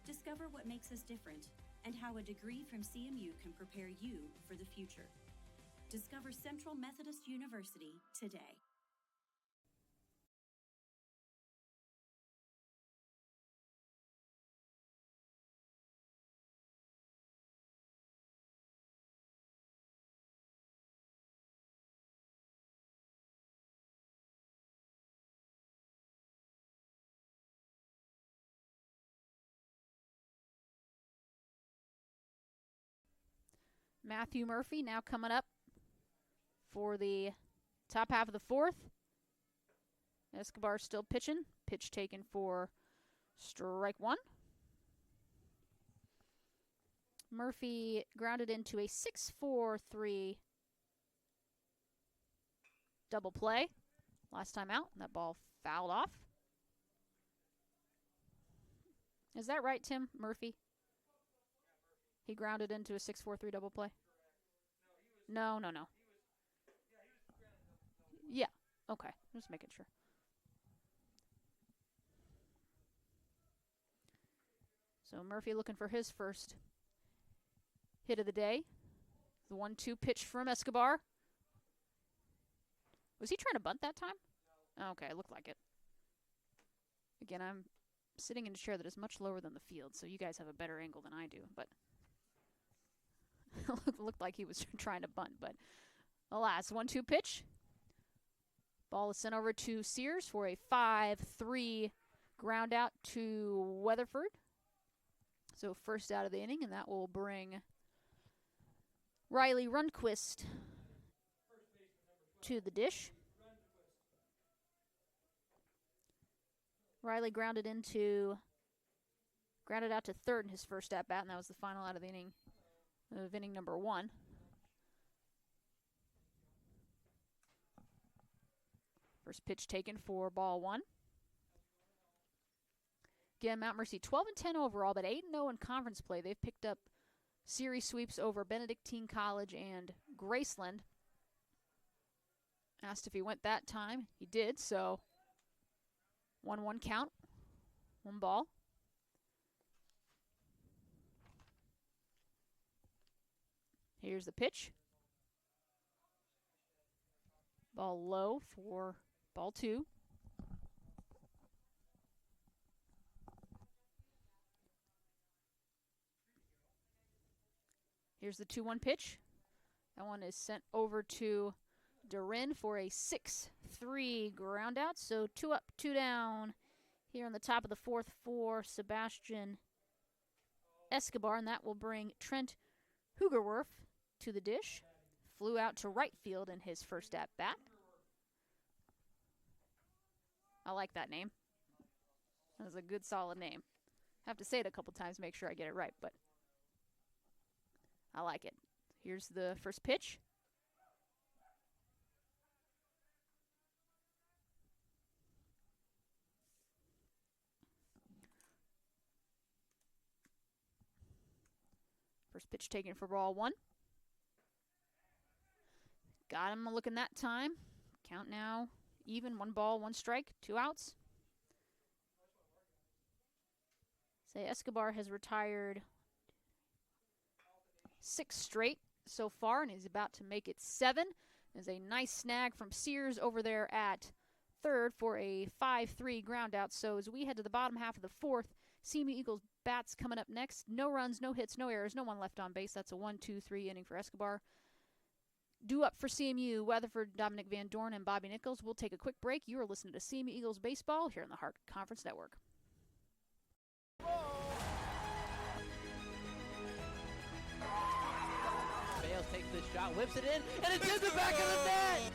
Discover what makes us different and how a degree from CMU can prepare you for the future. Discover Central Methodist University today. Matthew Murphy now coming up for the top half of the fourth. Escobar still pitching. Pitch taken for strike 1. Murphy grounded into a 6-4-3 double play last time out, and that ball fouled off. Is that right, Tim? Murphy? He grounded into a 6-4-3 double play? No. Yeah, okay. Just making sure. So Murphy looking for his first hit of the day. The 1-2 pitch from Escobar. Was he trying to bunt that time? No. Okay, it looked like it. Again, I'm sitting in a chair that is much lower than the field, so you guys have a better angle than I do, but it looked like he was trying to bunt, but alas, 1-2 pitch. Ball is sent over to Sears for a 5-3 ground out to Weatherford. So first out of the inning, and that will bring Riley Rundquist to the dish. Riley grounded out to third in his first at bat, and that was the final out of the inning, of inning number 1. First pitch taken for ball 1. Again, Mount Mercy 12-10 overall, but 8-0 in conference play. They've picked up series sweeps over Benedictine College and Graceland. Asked if he went that time. He did, so 1-1 count. 1 ball. Here's the pitch. Ball low for ball 2. Here's the 2-1 pitch. That one is sent over to Durin for a 6-3 ground out. So 2 up, 2 down here on the top of the 4th for Sebastian Escobar, and that will bring Trent Hugerwerf to the dish. Flew out to right field in his first at bat. I like that name. That was a good, solid name. Have to say it a couple times, make sure I get it right, but I like it. Here's the first pitch. First pitch taken for ball 1. Got him looking that time. Count now even. 1 ball, 1 strike, 2 outs. Say Escobar has retired 6 straight so far, and he's about to make it 7. There's a nice snag from Sears over there at third for a 5-3 ground out. So as we head to the bottom half of the 4th, CMU Eagles bats coming up next. No runs, no hits, no errors, no one left on base. That's a 1-2-3 inning for Escobar. Due up for CMU, Weatherford, Dominic Van Dorn, and Bobby Nichols. We'll take a quick break. You are listening to CMU Eagles Baseball here on the Hart Conference Network. Bales takes this shot, whips it in, and it's in the back of the net!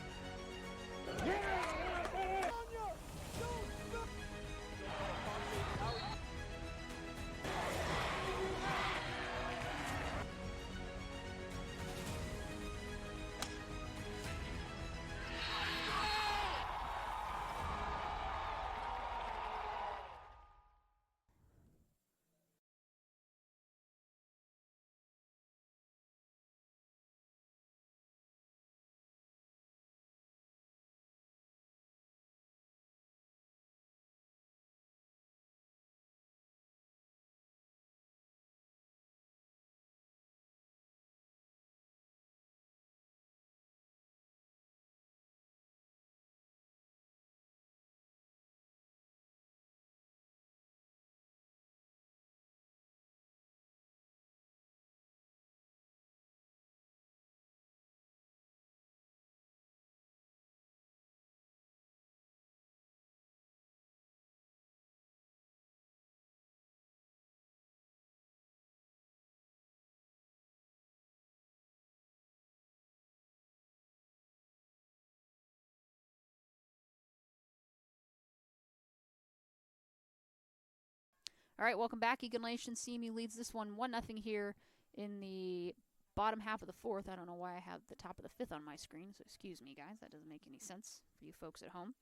All right, welcome back. Eagle Nation. CMU leads this one 1-0 here in the bottom half of the 4th. I don't know why I have the top of the 5th on my screen, so excuse me, guys. That doesn't make any sense for you folks at home.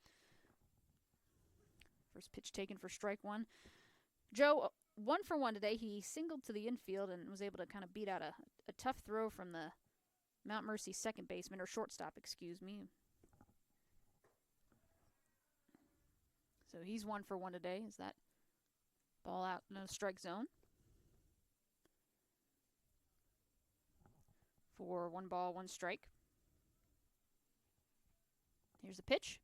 First pitch taken for strike 1. Joe, 1 for 1 today. He singled to the infield and was able to kind of beat out a tough throw from the Mount Mercy second baseman, or shortstop, excuse me. So he's 1 for 1 today. Is that ball out in the strike zone? for 1 ball, 1 strike. Here's the pitch.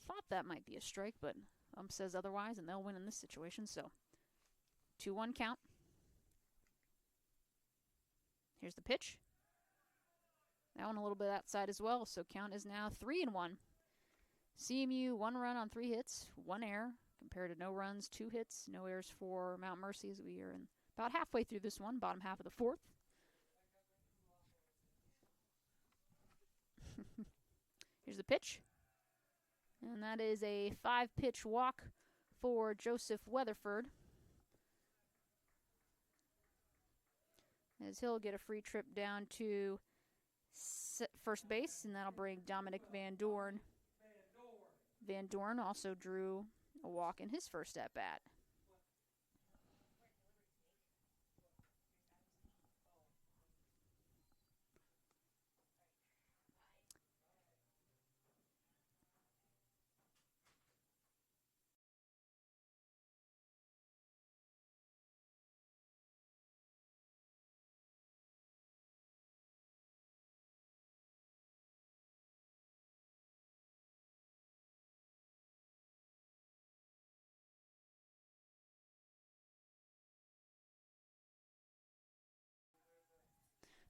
Thought that might be a strike, but says otherwise, and they'll win in this situation. So 2-1 count. Here's the pitch. That one a little bit outside as well, so count is now 3-1. CMU 1 run on 3 hits, 1 error, compared to no runs, 2 hits, no errors for Mount Mercy, as we are in about halfway through this one, bottom half of the 4th. Here's the pitch. And that is a 5-pitch walk for Joseph Weatherford, as he'll get a free trip down to first base, and that'll bring Dominic Van Dorn. Van Dorn also drew a walk in his first at-bat.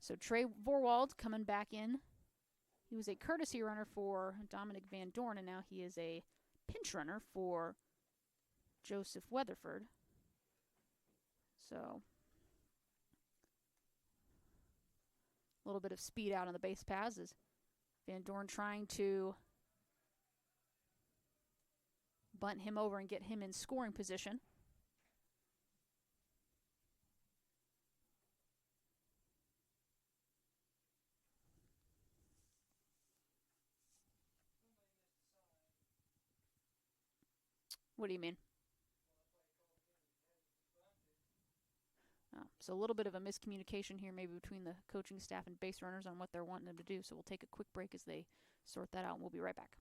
So Trey Vorwald coming back in. He was a courtesy runner for Dominic Van Dorn, and now he is a pinch runner for Joseph Weatherford. So a little bit of speed out on the base paths as Van Dorn trying to bunt him over and get him in scoring position. What do you mean? Oh, so a little bit of a miscommunication here maybe between the coaching staff and base runners on what they're wanting them to do. So we'll take a quick break as they sort that out, and we'll be right back.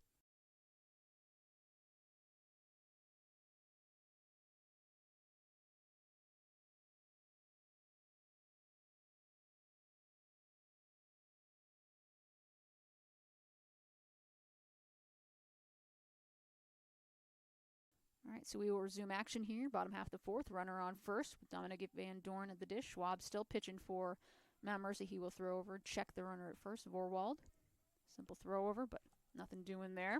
All right, so we will resume action here. Bottom half of the 4th. Runner on first with Dominic Van Dorn at the dish. Schwab still pitching for Mount Mercy. He will throw over, check the runner at first. Vorwald. Simple throw over, but nothing doing there.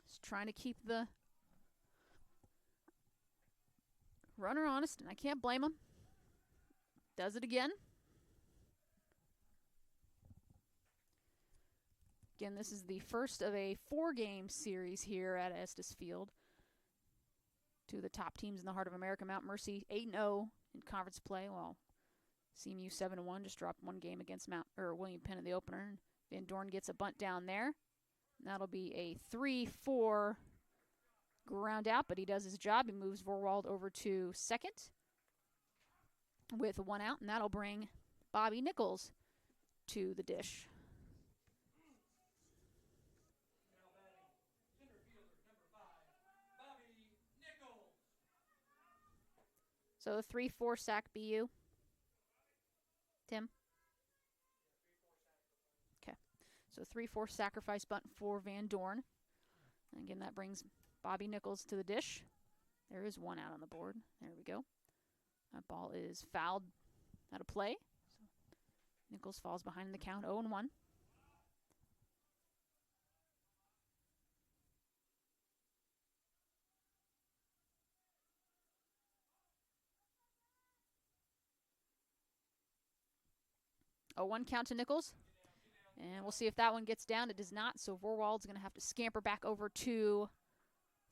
Just trying to keep the runner honest, and I can't blame him. Does it again. Again, this is the first of a 4-game series here at Estes Field. Two of the top teams in the Heart of America, Mount Mercy 8-0 in conference play, while CMU 7-1 just dropped 1 game against William Penn in the opener. Van Dorn gets a bunt down there. And that'll be a 3-4 ground out, but he does his job. He moves Vorwald over to second with 1 out, and that'll bring Bobby Nichols to the dish. So a 3-4 sack BU. Tim? Okay. So 3-4 sacrifice bunt for Van Dorn. And again, that brings Bobby Nichols to the dish. There is 1 out on the board. There we go. That ball is fouled out of play. So Nichols falls behind in the count, 0-1. A 1 count to Nichols. And we'll see if that one gets down. It does not, so Vorwald's going to have to scamper back over to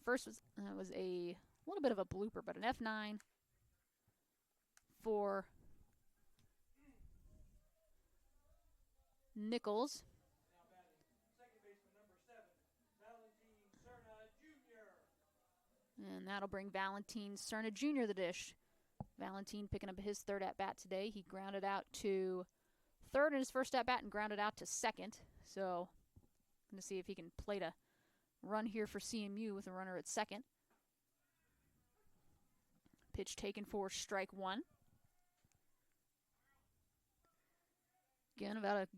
first. Was a little bit of a blooper, but an F9 for Nichols. And that'll bring Valentin Cerna Jr. to the dish. Valentin picking up his 3rd at-bat today. He grounded out to 3rd in his first at-bat and grounded out to 2nd. So, going to see if he can plate a run here for CMU with a runner at second. Pitch taken for strike one. Again, about as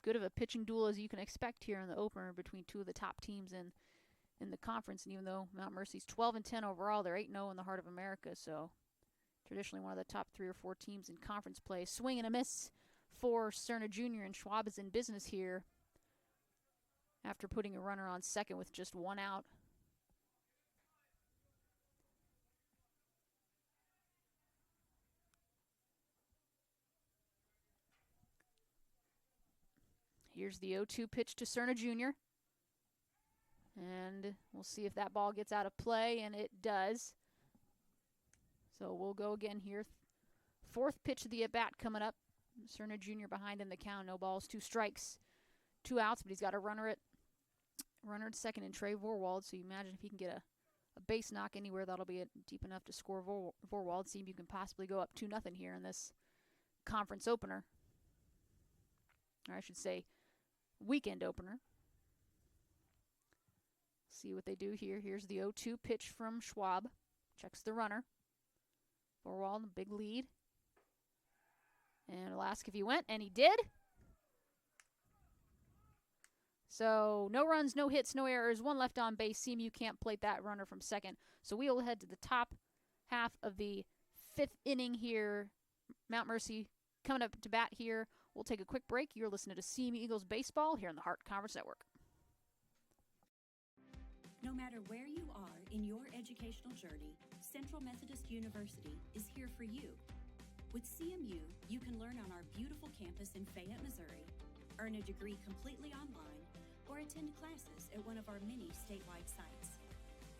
good of a pitching duel as you can expect here in the opener between two of the top teams in the conference. And even though Mount Mercy's 12-10 overall, they're 8-0 in the Heart of America. So traditionally one of the top 3 or 4 teams in conference play. Swing and a miss for Cerna Jr. and Schwab is in business here after putting a runner on second with just one out. Here's the 0-2 pitch to Cerna Jr. And we'll see if that ball gets out of play, and it does. So we'll go again here. Fourth pitch of the at-bat coming up. Cerna Jr. behind in the count. No balls, 2 strikes, 2 outs, but he's got a runner at second in Trey Vorwald. So you imagine if he can get a base knock anywhere, that'll be deep enough to score Vorwald. See if you can possibly go up 2-0 here in this conference opener. Or I should say weekend opener. See what they do here. Here's the 0-2 pitch from Schwab. Checks the runner. Vorwald, big lead. And we'll ask if he went, and he did. So no runs, no hits, no errors, 1 left on base. CMU can't plate that runner from second. So we will head to the top half of the 5th inning here. Mount Mercy coming up to bat here. We'll take a quick break. You're listening to CMU Eagles Baseball here on the Heart Conference Network. No matter where you are in your educational journey, Central Methodist University is here for you. With CMU, you can learn on our beautiful campus in Fayette, Missouri, earn a degree completely online, or attend classes at one of our many statewide sites.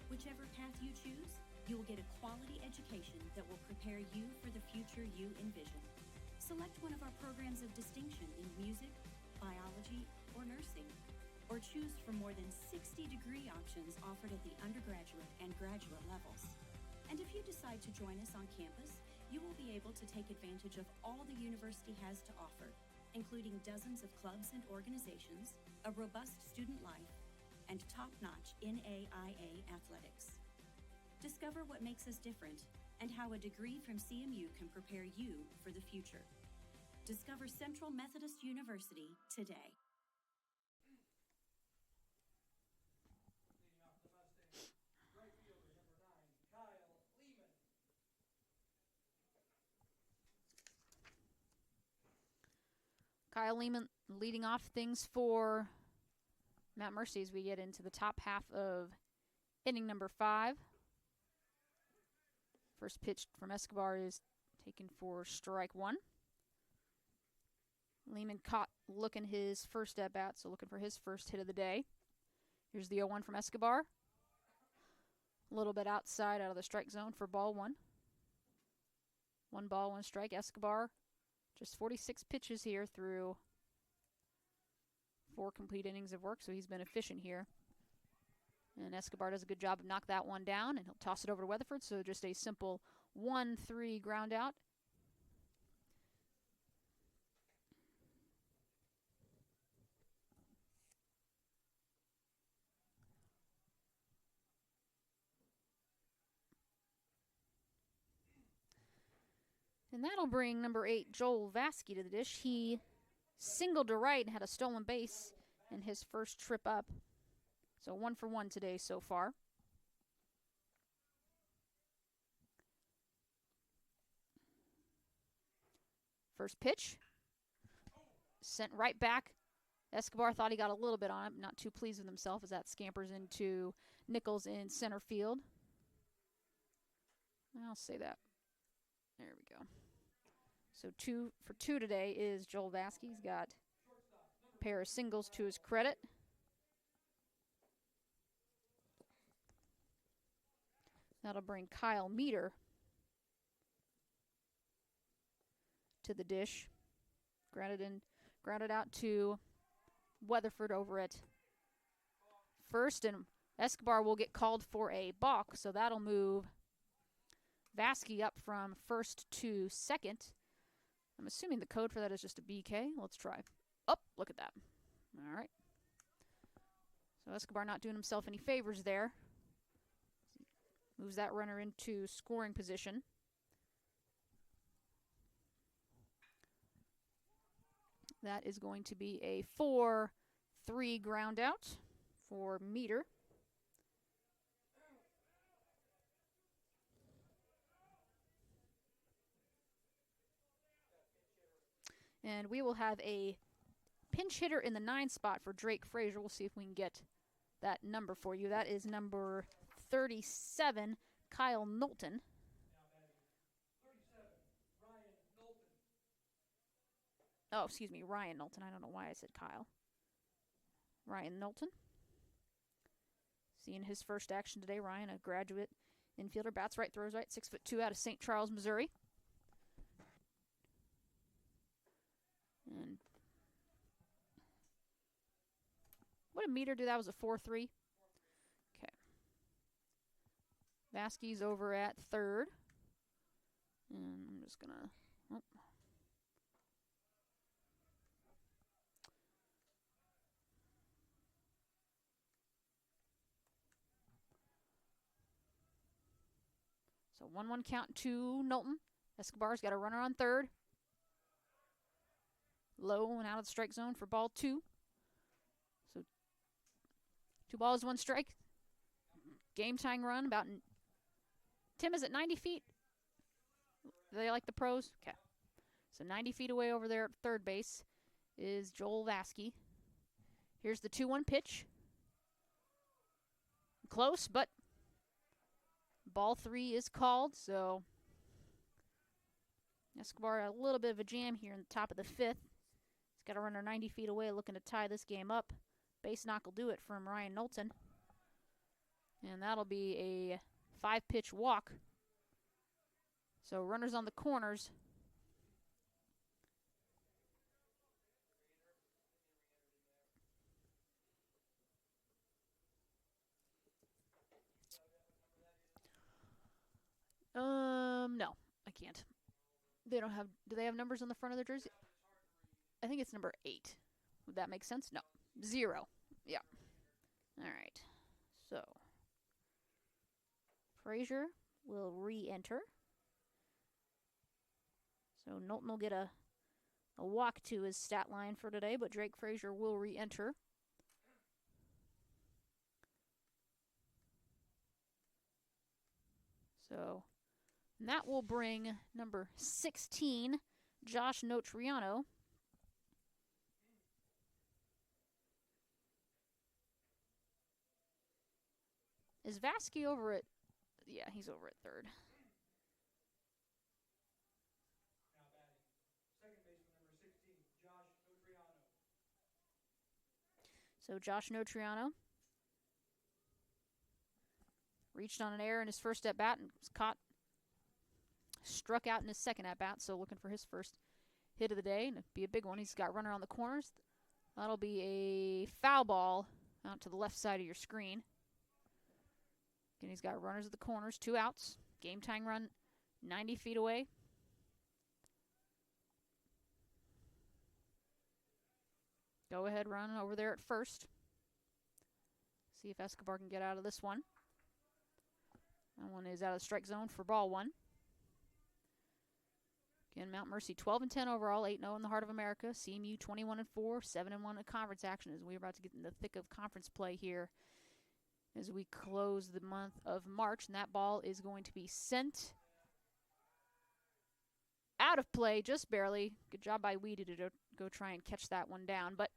Whichever path you choose, you will get a quality education that will prepare you for the future you envision. Select one of our programs of distinction in music, biology, or nursing, or choose from more than 60 degree options offered at the undergraduate and graduate levels. And if you decide to join us on campus, you will be able to take advantage of all the university has to offer, including dozens of clubs and organizations, a robust student life, and top-notch NAIA athletics. Discover what makes us different and how a degree from CMU can prepare you for the future. Discover Central Methodist University today. Leading off the Mustangs, right fielder number 9, Kyle Lehman. Kyle Lehman leading off things for Mount Mercy as we get into the top half of inning number 5. First pitch from Escobar is taken for strike 1. Lehman caught looking his first at bat, so looking for his first hit of the day. Here's the 0-1 from Escobar. A little bit outside out of the strike zone for ball 1. 1 ball, 1 strike. Escobar, just 46 pitches here through 4 complete innings of work, so he's been efficient here. And Escobar does a good job of knocking that one down, and he'll toss it over to Weatherford, so just a simple 1-3 ground out. And that'll bring number 8, Joel Vasky, to the dish. He singled to right and had a stolen base in his first trip up. So 1 for 1 today so far. First pitch. Sent right back. Escobar thought he got a little bit on it. Not too pleased with himself as that scampers into Nichols in center field. I'll say that. There we go. So 2 for 2 today is Joel Vasky. He's got a pair of singles to his credit. That'll bring Kyle Meter to the dish. Grounded out to Weatherford over at first, and Escobar will get called for a balk, so that'll move Vasky up from first to second. I'm assuming the code for that is just a BK. Let's try. Oh, look at that. All right. So Escobar not doing himself any favors there. Moves that runner into scoring position. That is going to be a 4-3 ground out for Meter. And we will have a pinch hitter in the 9 spot for Drake Frazier. We'll see if we can get that number for you. That is number 37, Kyle Knowlton. Oh, excuse me, Ryan Knowlton. I don't know why I said Kyle. Ryan Knowlton. Seeing his first action today. Ryan, a graduate infielder, bats right, throws right, 6'2" out of St. Charles, Missouri. And what did Meter do? That was a 4-3. Okay. Vasquez over at third. And I'm just going to... Oh. So 1-1 count to Knowlton. Escobar's got a runner on third. Low and out of the strike zone for ball 2. So 2 balls, 1 strike. Game tying run about... Tim, is it 90 feet? Do they like the pros? Okay. So 90 feet away over there at third base is Joel Vasquez. Here's the 2-1 pitch. Close, but ball 3 is called, so Escobar a little bit of a jam here in the top of the 5th. He's got a runner 90 feet away looking to tie this game up. Base knock will do it from Ryan Knowlton. And that'll be a 5-pitch walk. So runners on the corners. No, I can't. They don't have, do they have numbers on the front of their jersey? I think it's number 8. Would that make sense? No. 0. Yeah. All right. So Frazier will re-enter. So Knowlton will get a walk to his stat line for today, but Drake Frazier will re-enter. So and that will bring number 16, Josh Notriano. Is Vasquez over at... Yeah, he's over at third. Now batting. Second baseman number 16, Josh Notriano. So Josh Notriano reached on an error in his first at-bat and was caught. Struck out in his second at-bat, so looking for his first hit of the day, and it'd be a big one. He's got runner on the corners. That'll be a foul ball out to the left side of your screen. Again, he's got runners at the corners, 2 outs. Game tying run 90 feet away. Go ahead run over there at first. See if Escobar can get out of this one. That one is out of the strike zone for ball 1. Again, Mount Mercy 12-10 overall, 8-0 in the Heart of America. CMU 21-4, 7-1 in conference action as we're about to get in the thick of conference play here as we close the month of March. And that ball is going to be sent out of play just barely. Good job by Weedy to go try and catch that one down. But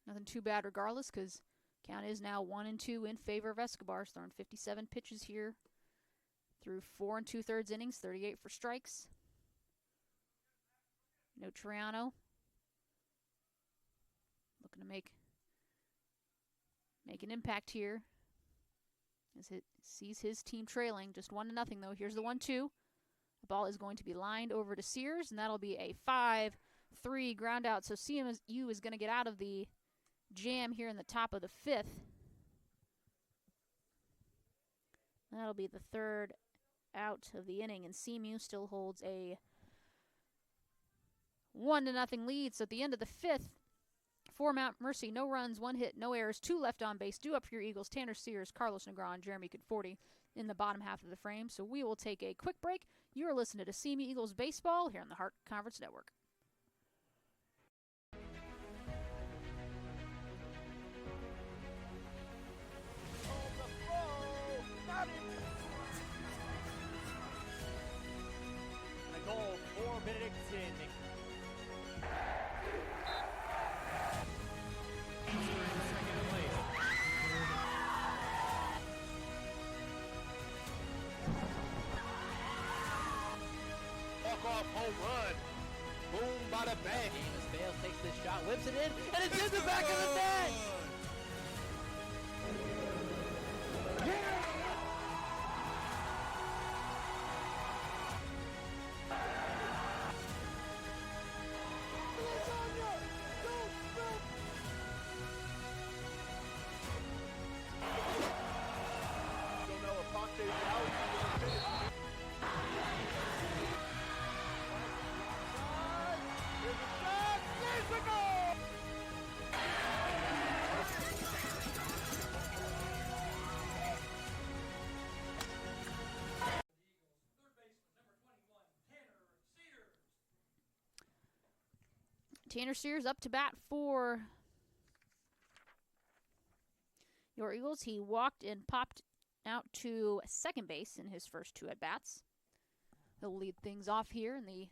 nothing too bad regardless because count is now 1-2 in favor of Escobar. He's throwing 57 pitches here through 4 2/3 innings, 38 for strikes. Notriano looking to make an impact here as it sees his team trailing just 1-0 though. Here's the 1-2. The ball is going to be lined over to Sears, and that'll be a 5-3 ground out. So CMU is going to get out of the jam here in the top of the 5th. That'll be the 3rd out of the inning, and CMU still holds a 1-0 lead. So at the end of the 5th, For Mount Mercy, no runs, 1 hit, no errors, 2 left on base. Due up for your Eagles, Tanner Sears, Carlos Negron, Jeremy Conforti in the bottom half of the frame. So we will take a quick break. You're listening to CMU Eagles Baseball here on the Hart Conference Network. A goal for Benedictine. Walk-off home run. Boom, bada bang. James Bales takes this shot, whips it in, and it's in the back of the net. Don't know if Ponte's out. Here's a shot. There's the goal. Tanner Sears up to bat for your Eagles. He walked and popped out to second base in his first 2 at-bats. He'll lead things off here in the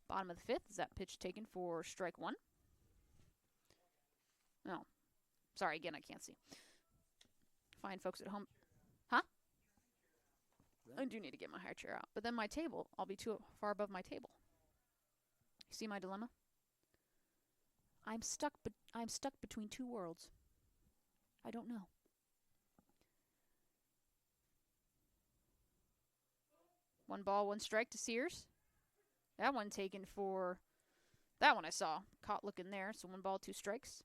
bottom of the 5th. Is that pitch taken for strike 1? No. Sorry, again, I can't see. Fine folks at home. Huh? I do need to get my high chair out. But then my table, I'll be too far above my table. You see my dilemma? I'm stuck between 2 worlds. I don't know. One ball, 1 strike to Sears. That one taken for... That one I saw. Caught looking there, so 1 ball, 2 strikes.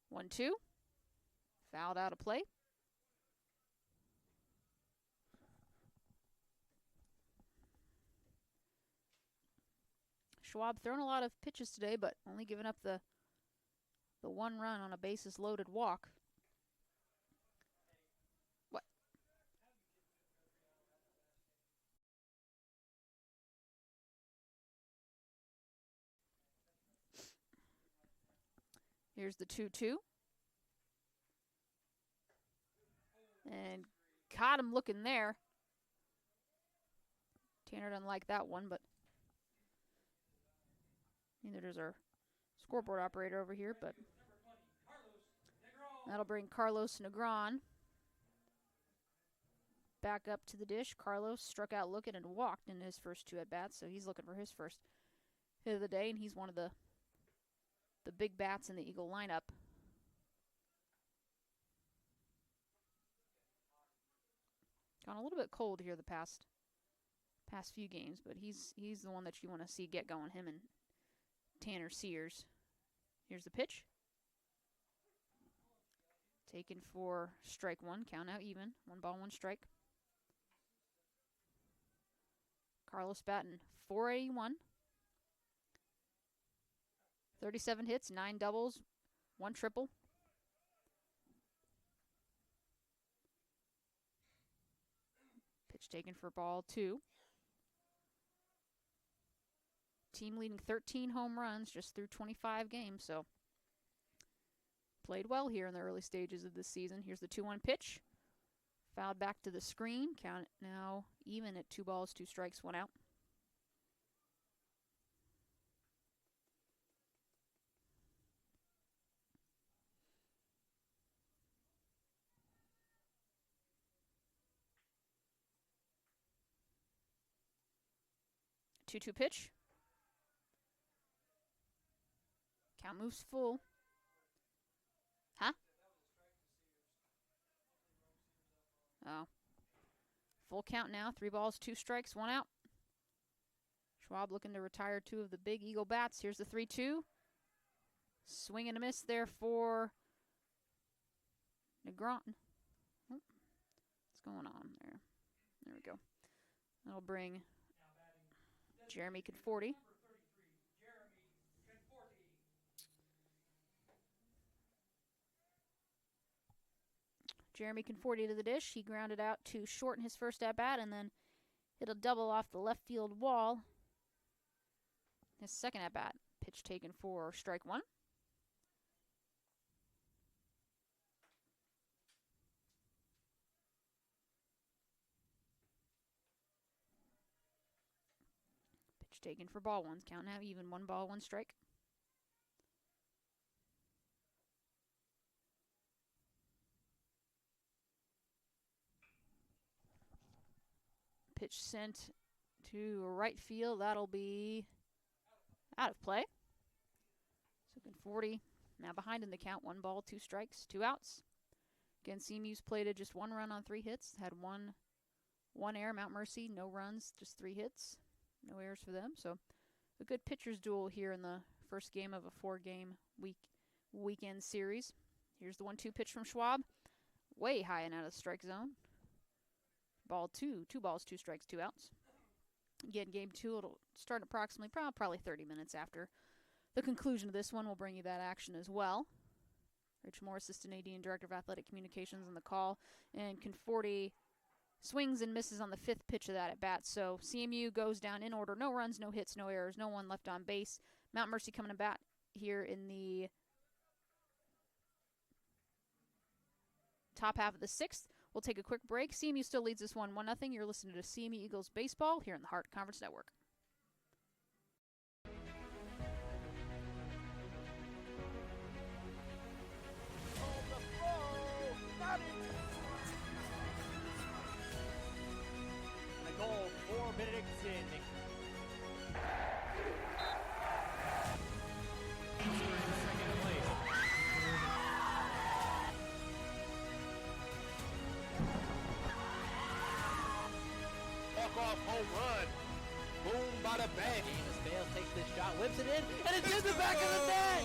One, 2. Fouled out of play. Schwab thrown a lot of pitches today, but only giving up the 1 run on a bases loaded walk. What? Here's the 2-2. And caught him looking there. Tanner doesn't like that one, but neither does our scoreboard operator over here, but that'll bring Carlos Negron back up to the dish. Carlos struck out looking and walked in his first 2 at-bats, so he's looking for his first hit of the day, and he's one of the big bats in the Eagle lineup. Gone a little bit cold here the past few games, but he's the one that you want to see get going, him and Tanner Sears. Here's the pitch. Taken for strike 1. Count out even. 1 ball, 1 strike. Carlos batting .481. 37 hits, 9 doubles, 1 triple. Pitch taken for ball 2. Team leading 13 home runs just through 25 games, so played well here in the early stages of this season. Here's the 2-1 pitch. Fouled back to the screen. Count it now even at 2 balls, 2 strikes, 1 out. Two-two pitch. Count moves full. Huh? Oh. Full count now. 3 balls, 2 strikes, 1 out. Schwab looking to retire 2 of the big Eagle bats. Here's the 3-2. Swing and a miss there for Negron. Oh, what's going on there? There we go. That'll bring Jeremy Conforti. Jeremy Conforti to the dish. He grounded out to short in his first at-bat and then hit a double off the left field wall. His second at-bat. Pitch taken for strike one. Pitch taken for ball one. Count now even, 1 ball, 1 strike. Pitch sent to right field. That'll be out of play. So Conforti now behind in the count. 1 ball, 2 strikes, 2 outs. Again, CMU's plated just 1 run on 3 hits. Had one error. Mount Mercy, no runs, just 3 hits. No errors for them. So a good pitcher's duel here in the first game of a 4-game weekend series. Here's the 1-2 pitch from Schwab. Way high and out of the strike zone. Ball 2. 2 balls, 2 strikes, 2 outs. Again, game 2, it'll start approximately probably 30 minutes after the conclusion of this one. We'll bring you that action as well. Rich Moore, Assistant AD and Director of Athletic Communications on the call. And Conforti swings and misses on the 5th pitch of that at bat. So CMU goes down in order. No runs, no hits, no errors, no one left on base. Mount Mercy coming to bat here in the top half of the 6th. We'll take a quick break. CMU still leads this one 1-0. You're listening to CMU Eagles Baseball here in the Hart Conference Network. A goal for Benedictine. Second place. Walk-off home run. Boom, bada bang. Amos Bales takes this shot, whips it in, and it's in the back of the net.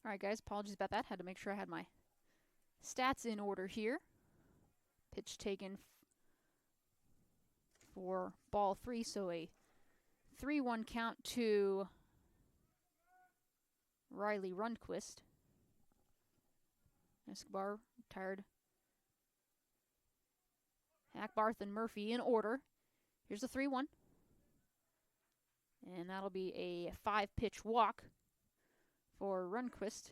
All right, guys, apologies about that. Had to make sure I had my stats in order here. Pitch taken for ball 3, so a 3-1 count to Riley Rundquist. Escobar retired. Hackbarth and Murphy in order. Here's the 3-1. And that'll be a 5-pitch walk for Rundquist.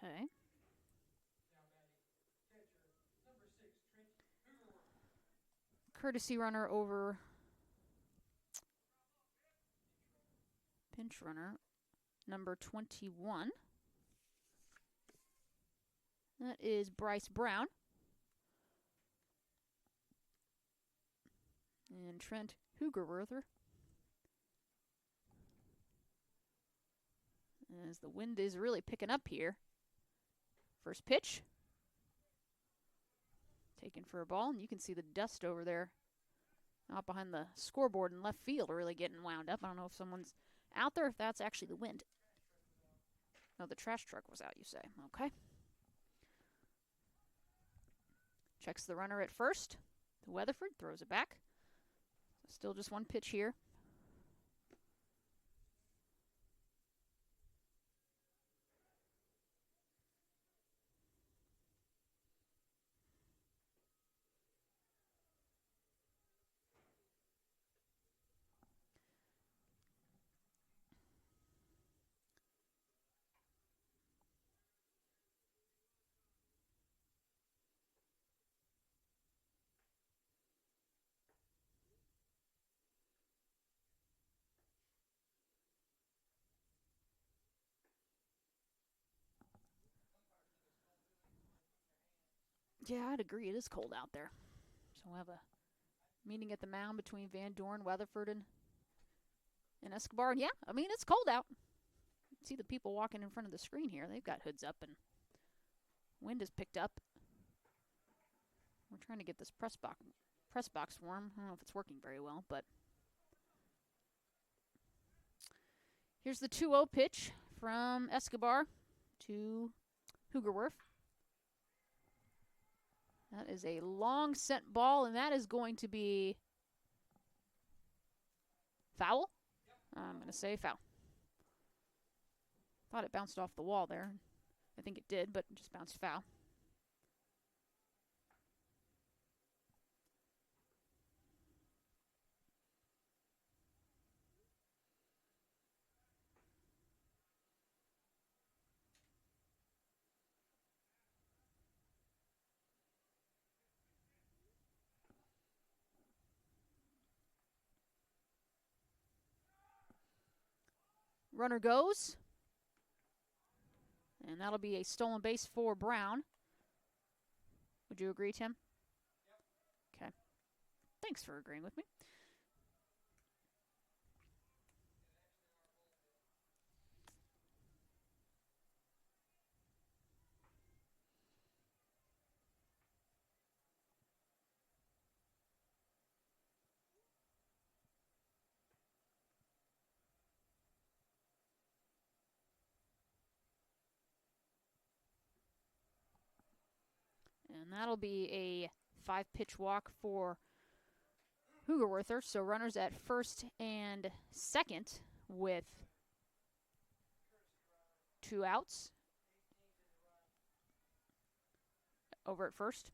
Okay. Courtesy runner over pinch runner, number 21. That is Bryce Brown. And Trent Hugerwerther. As the wind is really picking up here. First pitch. Taken for a ball, and you can see the dust over there out behind the scoreboard in left field really getting wound up. I don't know if someone's out there, if that's actually the wind. No, the trash truck was out, you say. Okay. Checks the runner at first. To Weatherford, throws it back. Still just one pitch here. Yeah, I'd agree. It is cold out there. So we'll have a meeting at the mound between Van Dorn, Weatherford, and Escobar. And yeah, I mean, it's cold out. See the people walking in front of the screen here. They've got hoods up, and wind has picked up. We're trying to get this press box warm. I don't know if it's working very well, but here's the 2-0 pitch from Escobar to Hugerwerf. That is a long sent ball, and that is going to be foul. I'm going to say foul. Thought it bounced off the wall there. I think it did, but it just bounced foul. Runner goes. And that'll be a stolen base for Brown. Would you agree, Tim? Yep. Okay. Thanks for agreeing with me. And that'll be a 5-pitch walk for Hugerwerther. So runners at first and second with 2 outs. Over at first.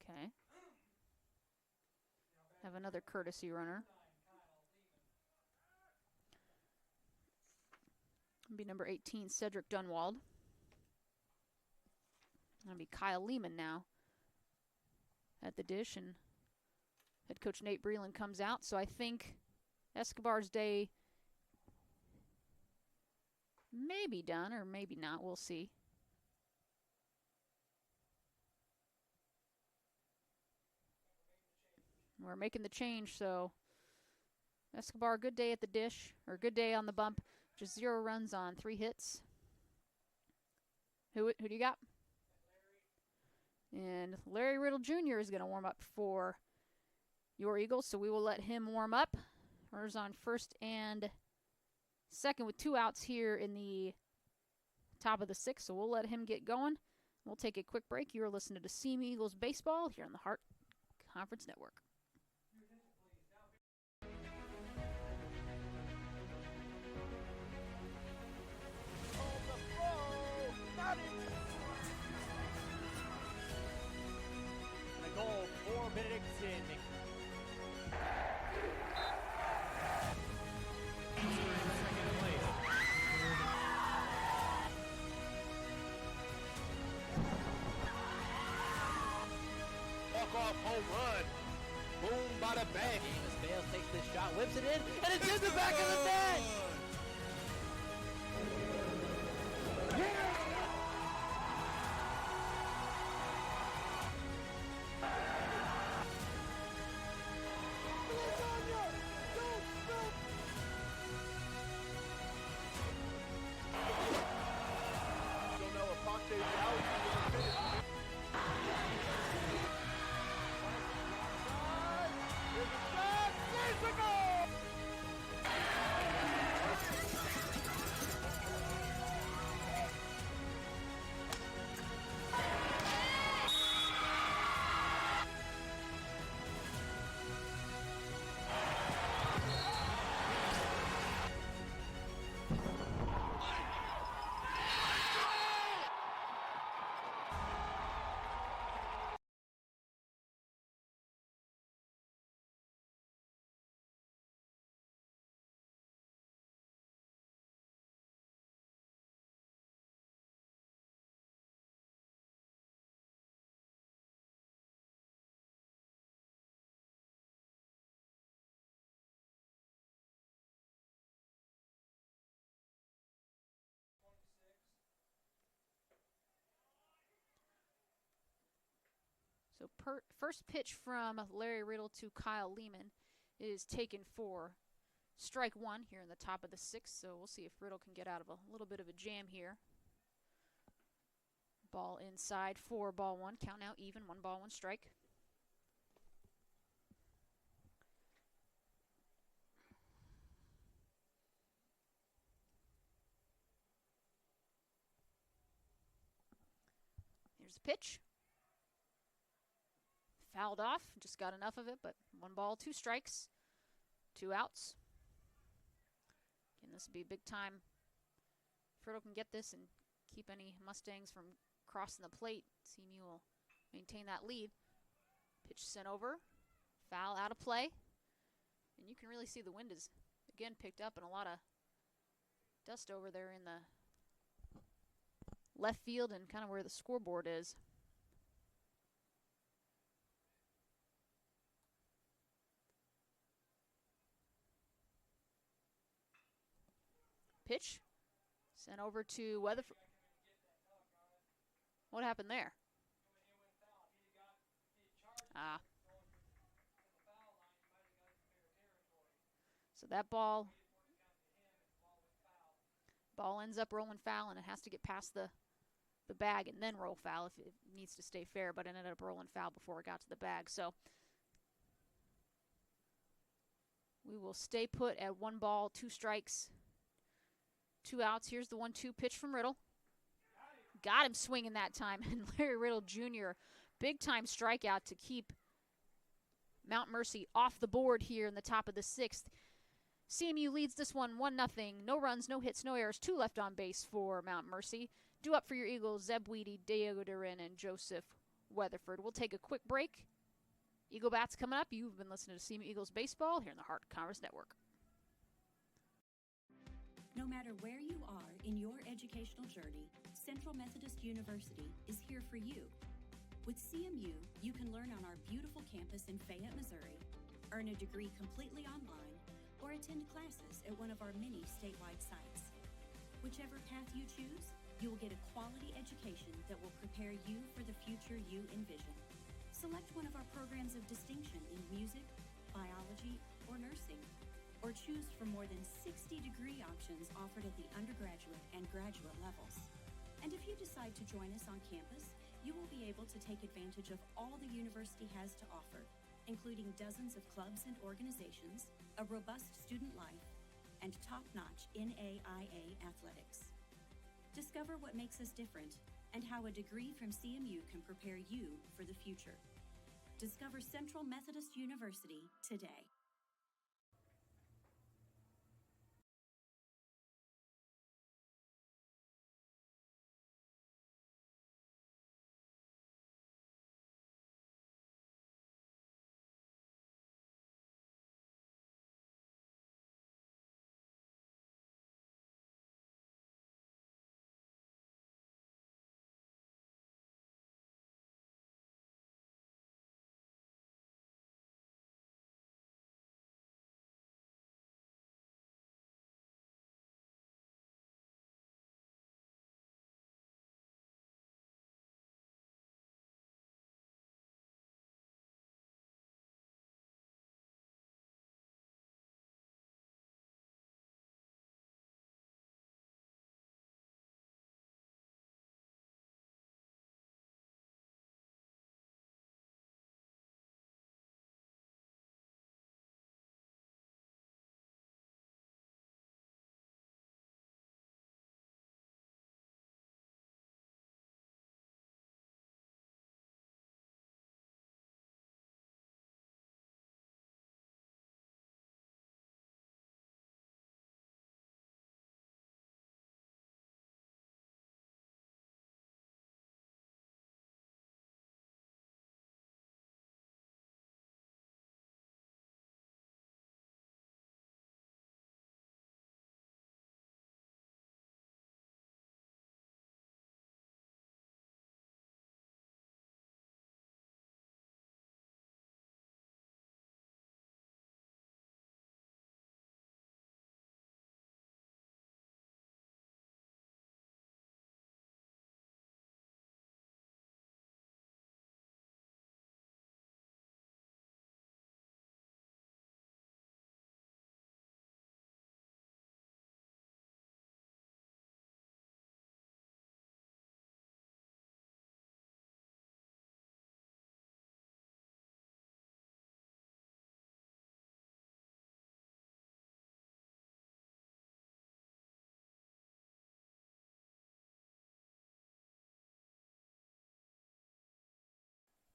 Okay. Have another courtesy runner. It'll be number 18, Cedric Dunwald. It'll be Kyle Lehman now at the dish, and head coach Nate Breland comes out. So I think Escobar's day may be done, or maybe not. We'll see. We're making the change, so Escobar, good day at the dish, or good day on the bump. Just 0 runs on 3 hits. Who do you got? And Larry Riddle Jr. is going to warm up for your Eagles, so we will let him warm up. Runners on first and second with 2 outs here in the top of the 6th, so we'll let him get going. We'll take a quick break. You're listening to CMU Eagles Baseball here on the Heart Conference Network. The goal for Benedictine. Walk-off home run. Boom, bada bang. Amos Bales takes this shot, whips it in, and it's in the back of the net. Don't know if Ponte's out. There's a shot. There's a goal. So first pitch from Larry Riddle to Kyle Lehman is taken for strike 1 here in the top of the 6th. So we'll see if Riddle can get out of a little bit of a jam here. Ball inside for ball 1. Count now even. 1 ball, 1 strike. Here's the pitch. Fouled off, just got enough of it, but 1 ball, 2 strikes, 2 outs. Again, this would be big time. If Riddle can get this and keep any Mustangs from crossing the plate, CMU will maintain that lead. Pitch sent over, foul out of play. And you can really see the wind is, again, picked up and a lot of dust over there in the left field and kind of where the scoreboard is. Pitch sent over to Weatherford. What happened there? So that ball ends up rolling foul, and it has to get past the bag and then roll foul if it needs to stay fair, but it ended up rolling foul before it got to the bag. So we will stay put at 1 ball, 2 strikes, 2 outs. Here's the 1-2 pitch from Riddle. Got him swinging that time. And Larry Riddle Jr., big-time strikeout to keep Mount Mercy off the board here in the top of the 6th. CMU leads this one 1-0. No runs, no hits, no errors. 2 left on base for Mount Mercy. Due up for your Eagles, Zeb Weedy, Diego Durin, and Joseph Weatherford. We'll take a quick break. Eagle Bats coming up. You've been listening to CMU Eagles Baseball here in the Heart Conference Network. No matter where you are in your educational journey, Central Methodist University is here for you. With CMU, you can learn on our beautiful campus in Fayette, Missouri, earn a degree completely online, or attend classes at one of our many statewide sites. Whichever path you choose, you will get a quality education that will prepare you for the future you envision. Select one of our programs of distinction in music, biology, or nursing, or choose from more than 60 degree options offered at the undergraduate and graduate levels. And if you decide to join us on campus, you will be able to take advantage of all the university has to offer, including dozens of clubs and organizations, a robust student life, and top-notch NAIA athletics. Discover what makes us different and how a degree from CMU can prepare you for the future. Discover Central Methodist University today.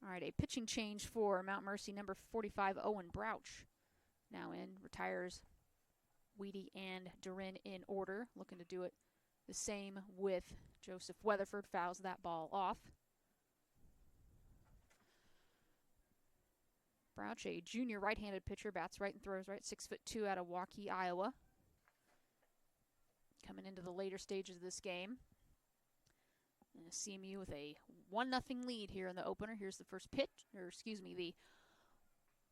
All right, a pitching change for Mount Mercy, number 45, Owen Brouch. Now in, retires Weedy and Durin in order. Looking to do it the same with Joseph Weatherford. Fouls that ball off. Brouch, a junior right-handed pitcher, bats right and throws right, 6'2" out of Waukee, Iowa. Coming into the later stages of this game. And CMU with a 1-0 lead here in the opener. Here's the first pitch, the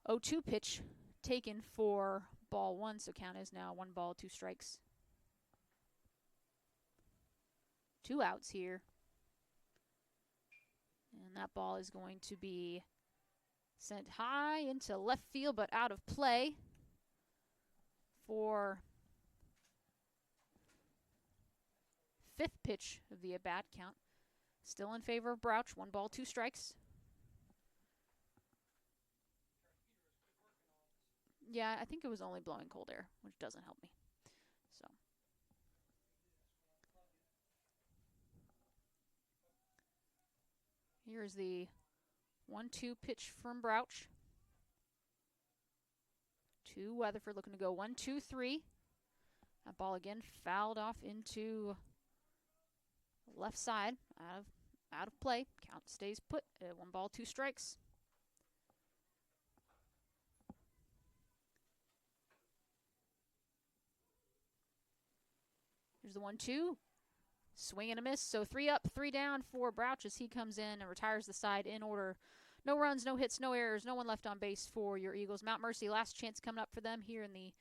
0-2 pitch taken for ball one. So count is now 1 ball, 2 strikes. 2 outs here. And that ball is going to be sent high into left field, but out of play for 5th pitch of the at-bat. Count still in favor of Brouch. 1 ball, 2 strikes. Yeah, I think it was only blowing cold air, which doesn't help me. So here's the 1-2 pitch from Brouch. To Weatherford, looking to go 1-2-3. That ball again fouled off into left side, out of play. Count stays put at 1 ball, 2 strikes. Here's the 1-2. Swing and a miss. So 3 up, 3 down for Brouch as he comes in and retires the side in order. No runs, no hits, no errors, no one left on base for your Eagles. Mount Mercy, last chance coming up for them here in the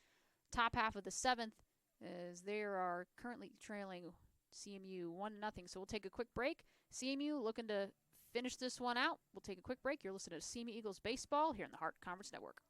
top half of the 7th, as they are currently trailing CMU 1-0. So we'll take a quick break. CMU looking to finish this one out. We'll take a quick break. You're listening to CMU Eagles Baseball here in the Hart Conference Network.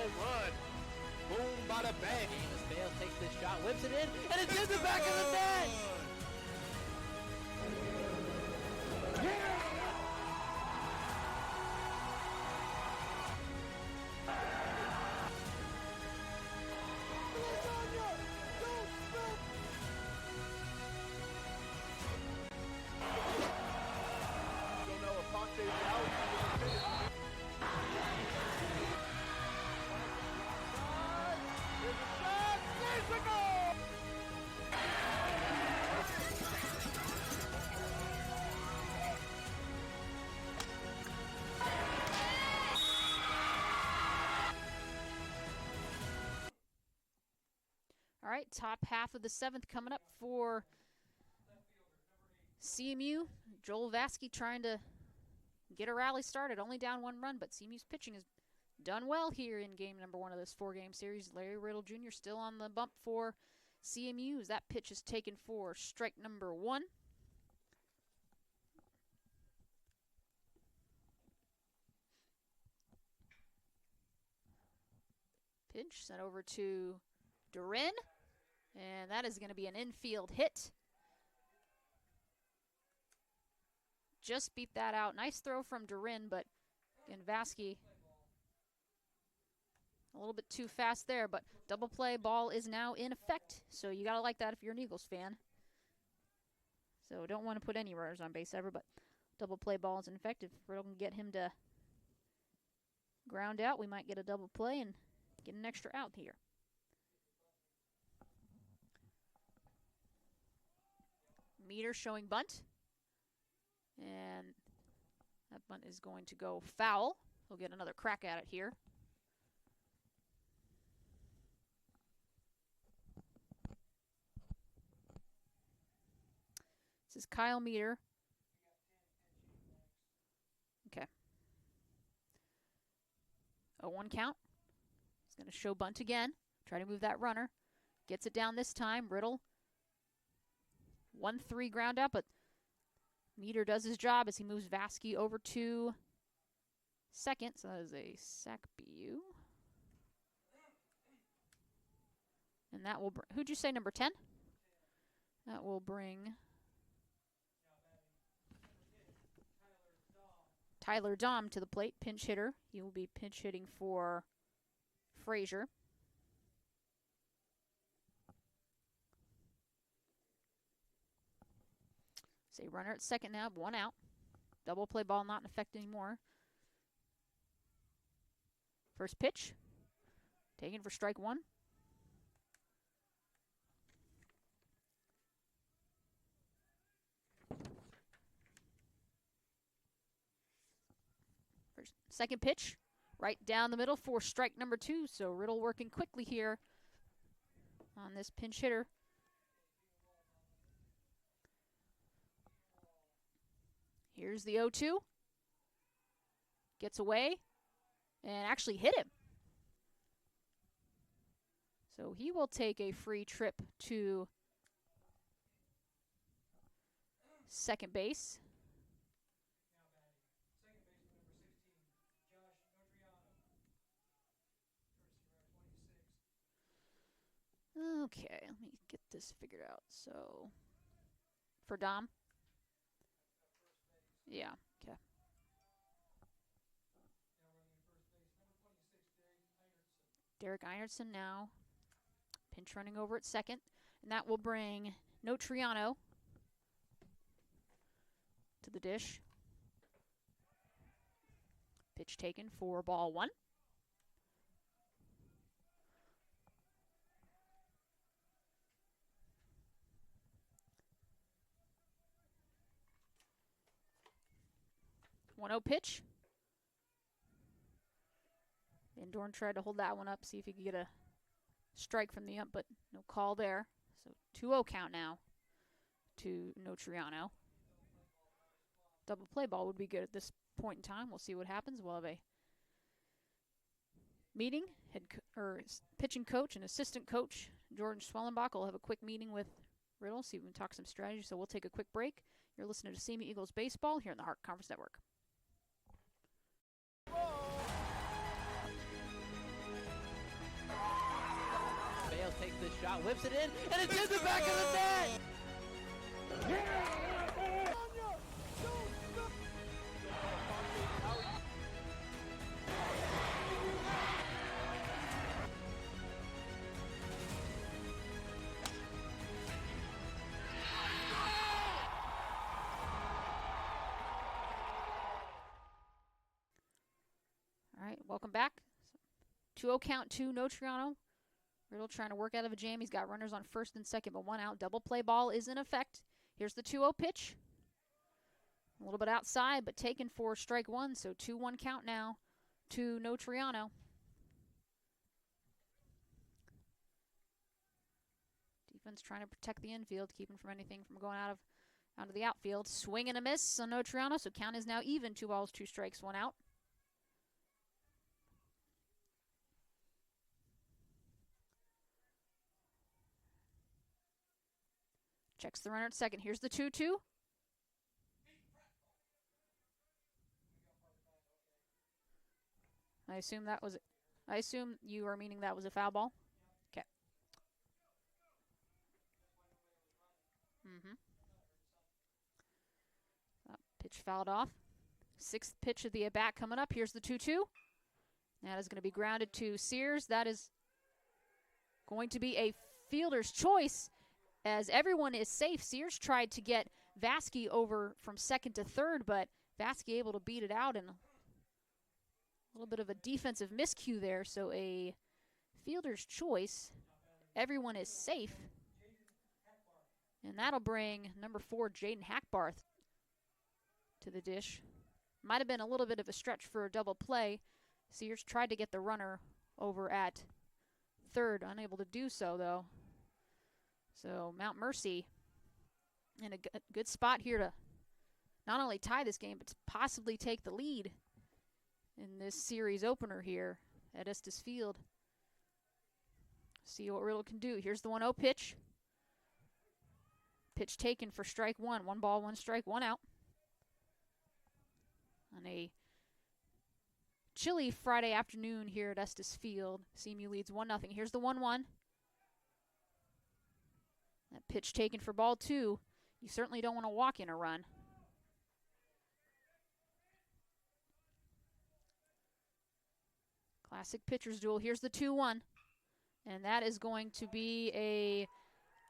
home run. Boom, bada bang. Amos Bales takes this shot, whips it in, and it's in the back of the net. Don't know if Ponte's out. There's a shot. There's a goal. All right, top half of the seventh coming up for CMU. Joel Vasky trying to get a rally started. Only down 1 run, but CMU's pitching has done well here in game number 1 of this 4-game series. Larry Riddle Jr. still on the bump for CMU as that pitch is taken for strike number 1. Pitch sent over to Durin, and that is going to be an infield hit. Just beat that out. Nice throw from Durin, but again, Vasky a little bit too fast there, but double play ball is now in effect, so you got to like that if you're an Eagles fan. So don't want to put any runners on base ever, but double play ball is in effect. If Riddle can get him to ground out, we might get a double play and get an extra out here. Meter showing bunt. And that bunt is going to go foul. We'll get another crack at it here. This is Kyle Meter. Okay. 0-1 count. He's going to show bunt again. Try to move that runner. Gets it down this time. Riddle. 1-3 ground out, but Meter does his job as he moves Vasky over to second. So that is a sac BU. And that will bring, who'd you say, number 10? That will bring Tyler Dom to the plate, pinch hitter. He will be pinch hitting for Frazier. Say runner at second now, 1 out. Double play ball not in effect anymore. First pitch, taken for strike 1. Second pitch, right down the middle for strike number 2. So Riddle working quickly here on this pinch hitter. Here's the 0-2. Gets away and actually hit him. So he will take a free trip to second base. Okay, let me get this figured out. So, for Dom? Yeah, okay. Derek Einertson now pinch running over at second, and that will bring Notriano to the dish. Pitch taken for ball 1. One 0 pitch. Van Dorn tried to hold that one up, see if he could get a strike from the ump, but no call there. So 2-0 count now to Notriano. Double play ball would be good at this point in time. We'll see what happens. We'll have a meeting. Pitching coach and assistant coach Jordan Schwellenbach will have a quick meeting with Riddle, see if we can talk some strategy. So we'll take a quick break. You're listening to CMU Eagles Baseball here on the Hart Conference Network. takes this shot, whips it in, and it's in the back of the net! All right, welcome back. 2-0 count to Notriano. Riddle trying to work out of a jam. He's got runners on first and second, but one out. Double play ball is in effect. Here's the 2-0 pitch. A little bit outside, but taken for strike one, so 2-1 count now to Notriano. Defense trying to protect the infield, keep him from anything from going out of the outfield. Swing and a miss on Notriano, so count is now even. 2 balls, 2 strikes, 1 out. Checks the runner at second. Here's the 2-2. I assume you are meaning that was a foul ball. Okay. Pitch fouled off. 6th pitch of the at-bat coming up. Here's the 2-2. That is going to be grounded to Sears. That is going to be a fielder's choice as everyone is safe. Sears tried to get Vasky over from second to third, but Vasky able to beat it out, and a little bit of a defensive miscue there, so a fielder's choice. Everyone is safe. And that'll bring number 4, Jaden Hackbarth, to the dish. Might have been a little bit of a stretch for a double play. Sears tried to get the runner over at third, unable to do so, though. So Mount Mercy in a good spot here to not only tie this game, but to possibly take the lead in this series opener here at Estes Field. See what Riddle can do. Here's the 1-0 pitch. Pitch taken for strike one. 1 ball, 1 strike, 1 out. On a chilly Friday afternoon here at Estes Field, CMU leads 1-0. Here's the 1-1. That pitch taken for ball 2. You certainly don't want to walk in a run. Classic pitcher's duel. Here's the 2-1. And that is going to be a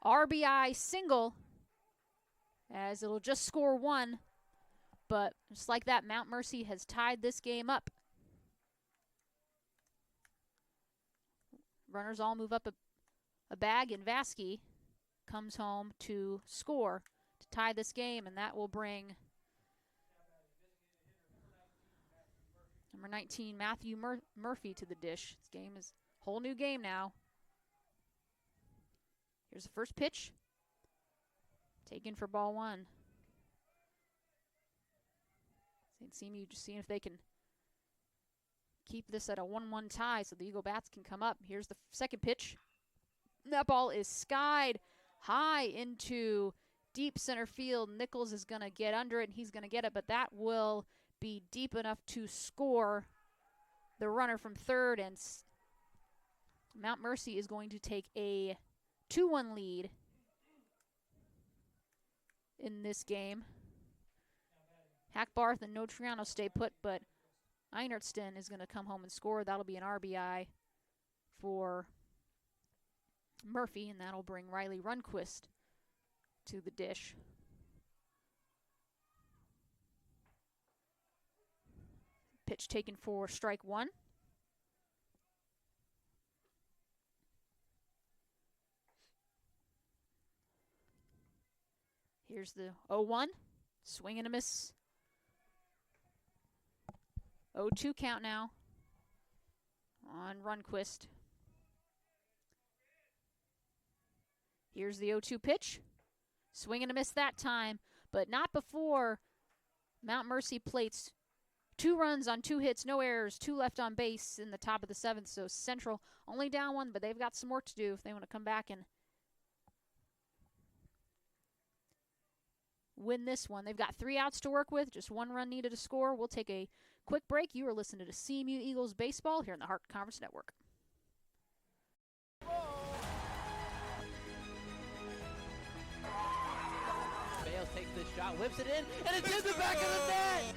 RBI single, as it'll just score 1. But just like that, Mount Mercy has tied this game up. Runners all move up a bag, and Vasky comes home to score to tie this game, and that will bring number 19, Matthew Murphy, to the dish. This game is a whole new game now. Here's the first pitch. Taken for ball 1. CMU just seeing if they can keep this at a 1-1 tie so the Eagle Bats can come up. Here's the second pitch. That ball is skied high into deep center field. Nichols is going to get under it, and he's going to get it, but that will be deep enough to score the runner from third, and Mount Mercy is going to take a 2-1 lead in this game. Hackbarth and Notriano stay put, but Einertson is going to come home and score. That'll be an RBI for Murphy, and that'll bring Riley Runquist to the dish. Pitch taken for strike 1. Here's the 0-1. Swing and a miss. 0-2 count now on Runquist. Here's the 0-2 pitch. Swing and a miss that time, but not before Mount Mercy plates 2 runs on 2 hits, no errors, 2 left on base in the top of the 7th. So Central only down 1, but they've got some work to do if they want to come back and win this one. They've got 3 outs to work with, just 1 run needed to score. We'll take a quick break. You are listening to CMU Eagles Baseball here on the Hart Conference Network. Miles takes this shot, whips it in, and it's in the back of the net!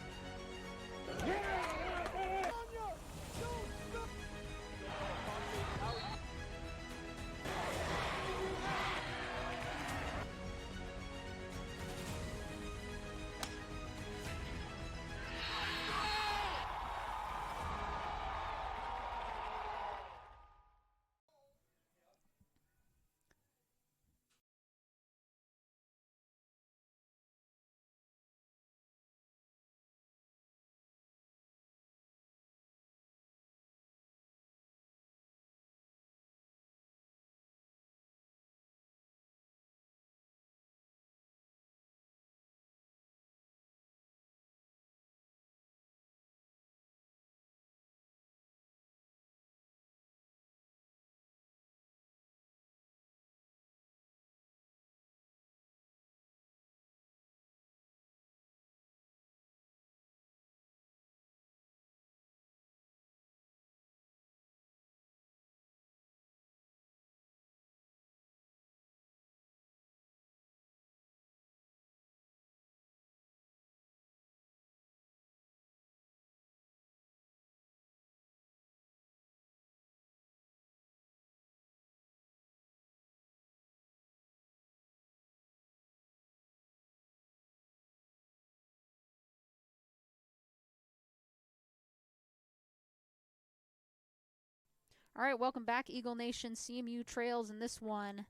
All right, welcome back, Eagle Nation. CMU trails in this one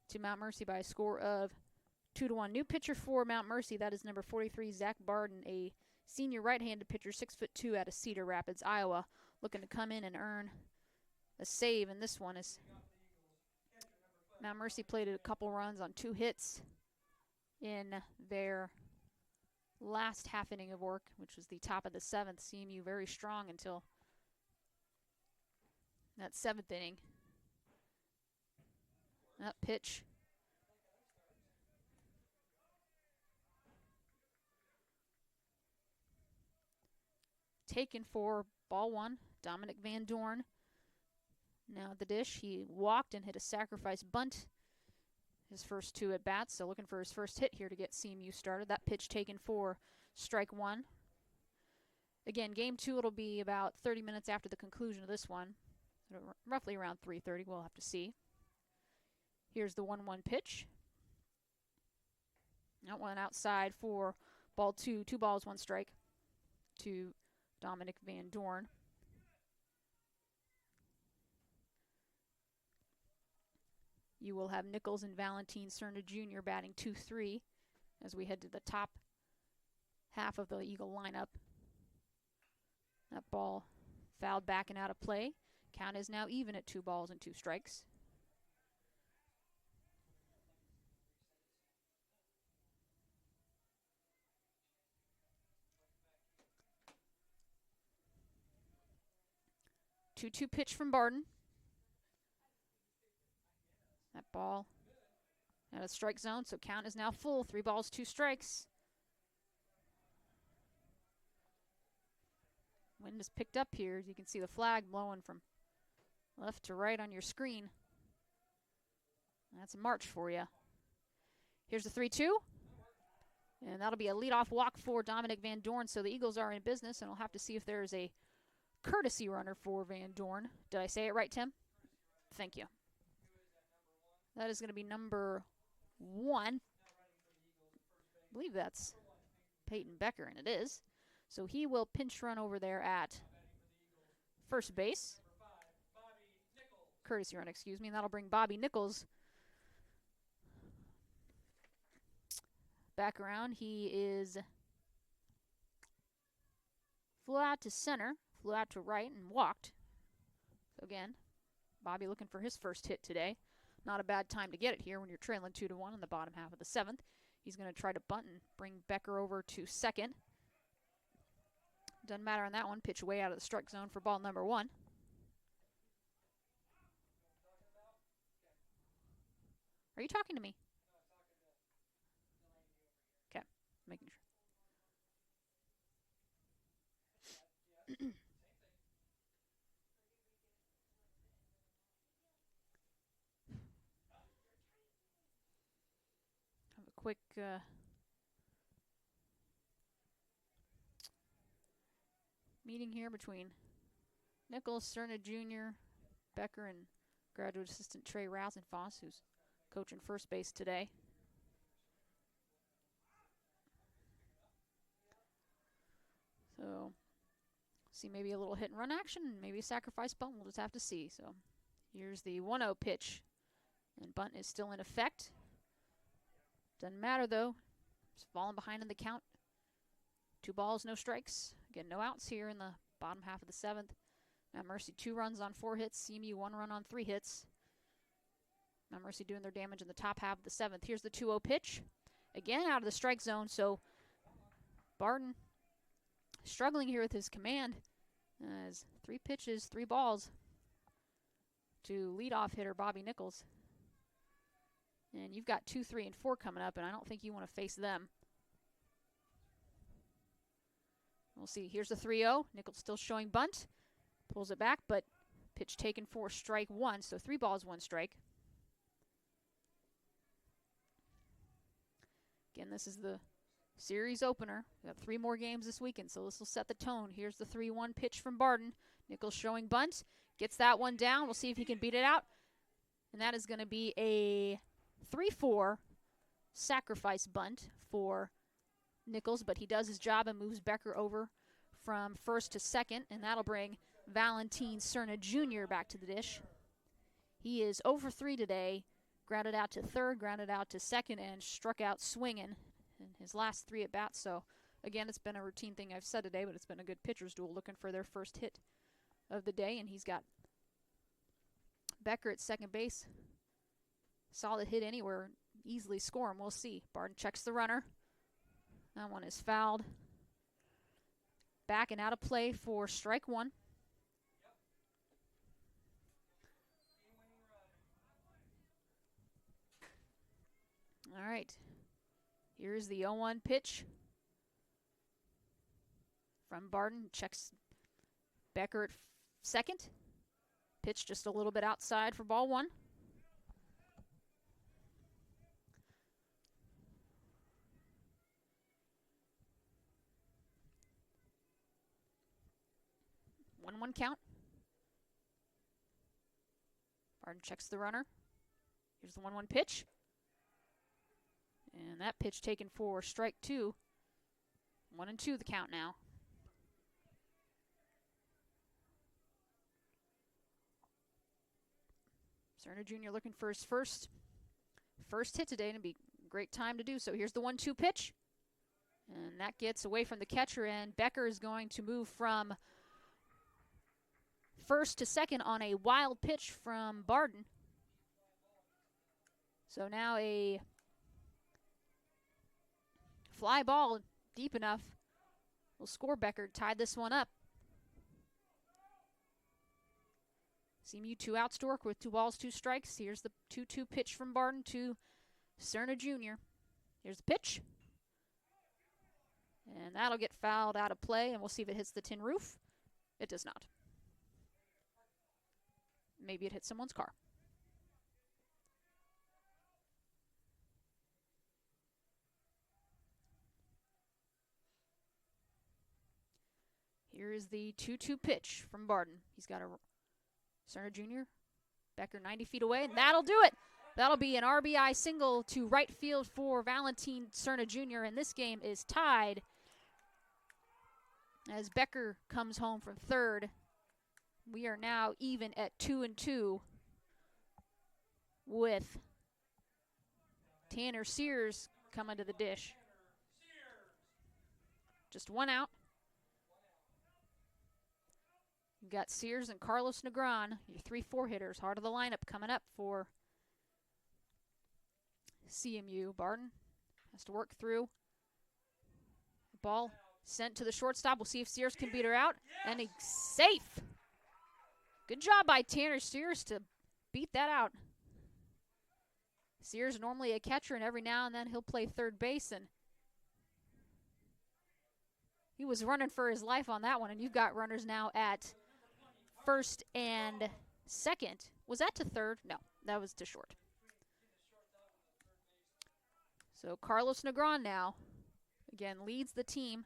to Mount Mercy by a score of 2-1. New pitcher for Mount Mercy, that is number 43, Zach Barden, a senior right-handed pitcher, 6'2", out of Cedar Rapids, Iowa, looking to come in and earn a save in this one. As Mount Mercy played a couple runs on 2 hits in their last half inning of work, which was the top of the 7th. CMU very strong until that 7th inning. That pitch. Taken for ball 1, Dominic Van Dorn. Now at the dish, he walked and hit a sacrifice bunt. His first 2 at bats, so looking for his first hit here to get CMU started. That pitch taken for strike 1. Again, game 2, it'll be about 30 minutes after the conclusion of this one. Roughly around 3:30, we'll have to see. Here's the 1-1 pitch. That one outside for ball 2. 2 balls, 1 strike to Dominic Van Dorn. You will have Nichols and Valentine Cerna Jr. batting 2-3 as we head to the top half of the Eagle lineup. That ball fouled back and out of play. Count is now even at 2 balls and 2 strikes. Two pitch from Barden. That ball out of strike zone, so count is now full. 3 balls, 2 strikes. Wind is picked up here. As you can see the flag blowing from left to right on your screen. That's a March for you. Here's the 3-2. And that'll be a leadoff walk for Dominic Van Dorn, so the Eagles are in business, and we'll have to see if there's a courtesy runner for Van Dorn. Did I say it right, Tim? Thank you. That is going to be number 1. I believe that's Peyton Becker, and it is. So he will pinch run over there at first base. Courtesy run, excuse me, and that'll bring Bobby Nichols back around. He is flew out to center, flew out to right, and walked. So again, Bobby looking for his first hit today. Not a bad time to get it here when you're trailing 2-1 in the bottom half of the 7th. He's going to try to bunt and bring Becker over to second. Doesn't matter on that one. Pitch way out of the strike zone for ball number 1. Are you talking to me? Okay, making sure. Have a quick meeting here between Nichols, Cerna Jr., Becker, and graduate assistant Trey Rasenfoss, who's coaching first base today. So, see maybe a little hit and run action, maybe a sacrifice bunt. We'll just have to see. So, here's the 1-0 pitch, and bunt is still in effect. Doesn't matter though. Just falling behind in the count. 2 balls, no strikes. Again, no outs here in the bottom half of the 7th. Mount Mercy 2 runs on 4 hits. CMU 1 run on 3 hits. Mount Mercy doing their damage in the top half of the 7th. Here's the 2-0 pitch. Again, out of the strike zone. So Barden struggling here with his command. As 3 pitches, 3 balls to leadoff hitter Bobby Nichols. And you've got 2, 3, and 4 coming up, and I don't think you want to face them. We'll see. Here's the 3-0. Nichols still showing bunt. Pulls it back, but pitch taken for strike 1. So 3 balls, 1 strike. Again, this is the series opener. We have 3 more games this weekend, so this will set the tone. Here's the 3-1 pitch from Barden. Nichols showing bunt. Gets that one down. We'll see if he can beat it out. And that is going to be a 3-4 sacrifice bunt for Nichols, but he does his job and moves Becker over from first to second, and that'll bring Valentin Cerna Jr. back to the dish. He is 0 for 3 today, grounded out to third, grounded out to second, and struck out swinging in his last 3 at-bats. So, again, it's been a routine thing I've said today, but it's been a good pitcher's duel looking for their first hit of the day, and he's got Becker at second base. Solid hit anywhere, easily score him. We'll see. Barden checks the runner. That one is fouled. Back and out of play for strike 1. All right. Here's the 0-1 pitch from Barden. Checks Becker at second. Pitch just a little bit outside for ball 1. One count. Barden checks the runner. Here's the 1-1 pitch. And that pitch taken for strike 2. 1-2 the count now. Cerna Jr. looking for his first hit today, and it'd be a great time to do so. Here's the 1-2 pitch. And that gets away from the catcher, and Becker is going to move from first to second on a wild pitch from Barden. So now a fly ball deep enough will score Becker, tied this one up. CMU 2 outs to work with, 2 balls, 2 strikes. Here's the 2-2 pitch from Barden to Cerna Jr. Here's the pitch. And that'll get fouled out of play, and we'll see if it hits the tin roof. It does not. Maybe it hit someone's car. Here is the 2-2 pitch from Barden. He's got a Cerna Jr. Becker 90 feet away, and that'll do it. That'll be an RBI single to right field for Valentin Cerna Jr., and this game is tied as Becker comes home from third. We are now even at 2-2 with Tanner Sears coming to the dish. Just 1 out. You've got Sears and Carlos Negron, your 3-4 hitters, heart of the lineup coming up for CMU. Barden has to work through. Ball sent to the shortstop. We'll see if Sears can beat her out. And he's safe. Good job by Tanner Sears to beat that out. Sears normally a catcher, and every now and then he'll play third base, and he was running for his life on that one, and you've got runners now at first and second. Was that to third? No, that was to short. So Carlos Negron now, again, leads the team,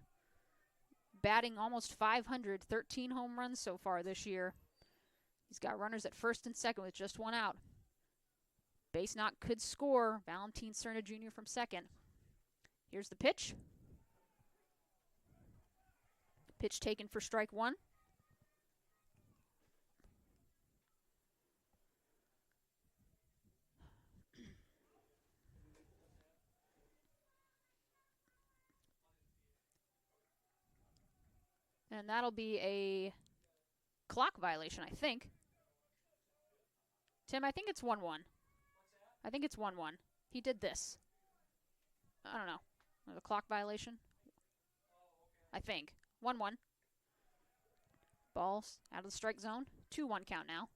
batting almost 500, 13 home runs so far this year. He's got runners at first and second with just one out. Base knock could score. Valentin Cerna Jr. from second. Here's the pitch. Pitch taken for strike one. And that'll be a clock violation, I think. Tim, I think it's 1-1. I think it's 1-1. He did this. I don't know. A clock violation? I think. 1-1. Balls out of the strike zone. 2-1 count now.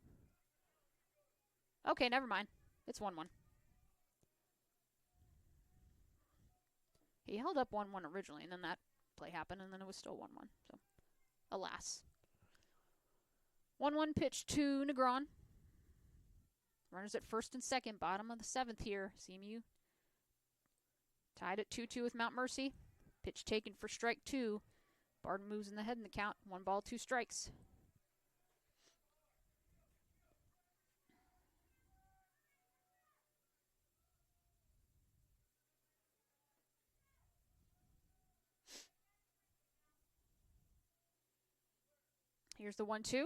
Okay, never mind. It's 1-1. He held up 1-1 originally, and then that play happened, and then it was still 1-1. So, alas. 1-1 pitch to Negron. Runners at first and second, bottom of the seventh here. CMU tied at 2-2 with Mount Mercy. Pitch taken for strike two. Barden moves in the head in the count. 1 ball, 2 strikes. Here's the 1-2.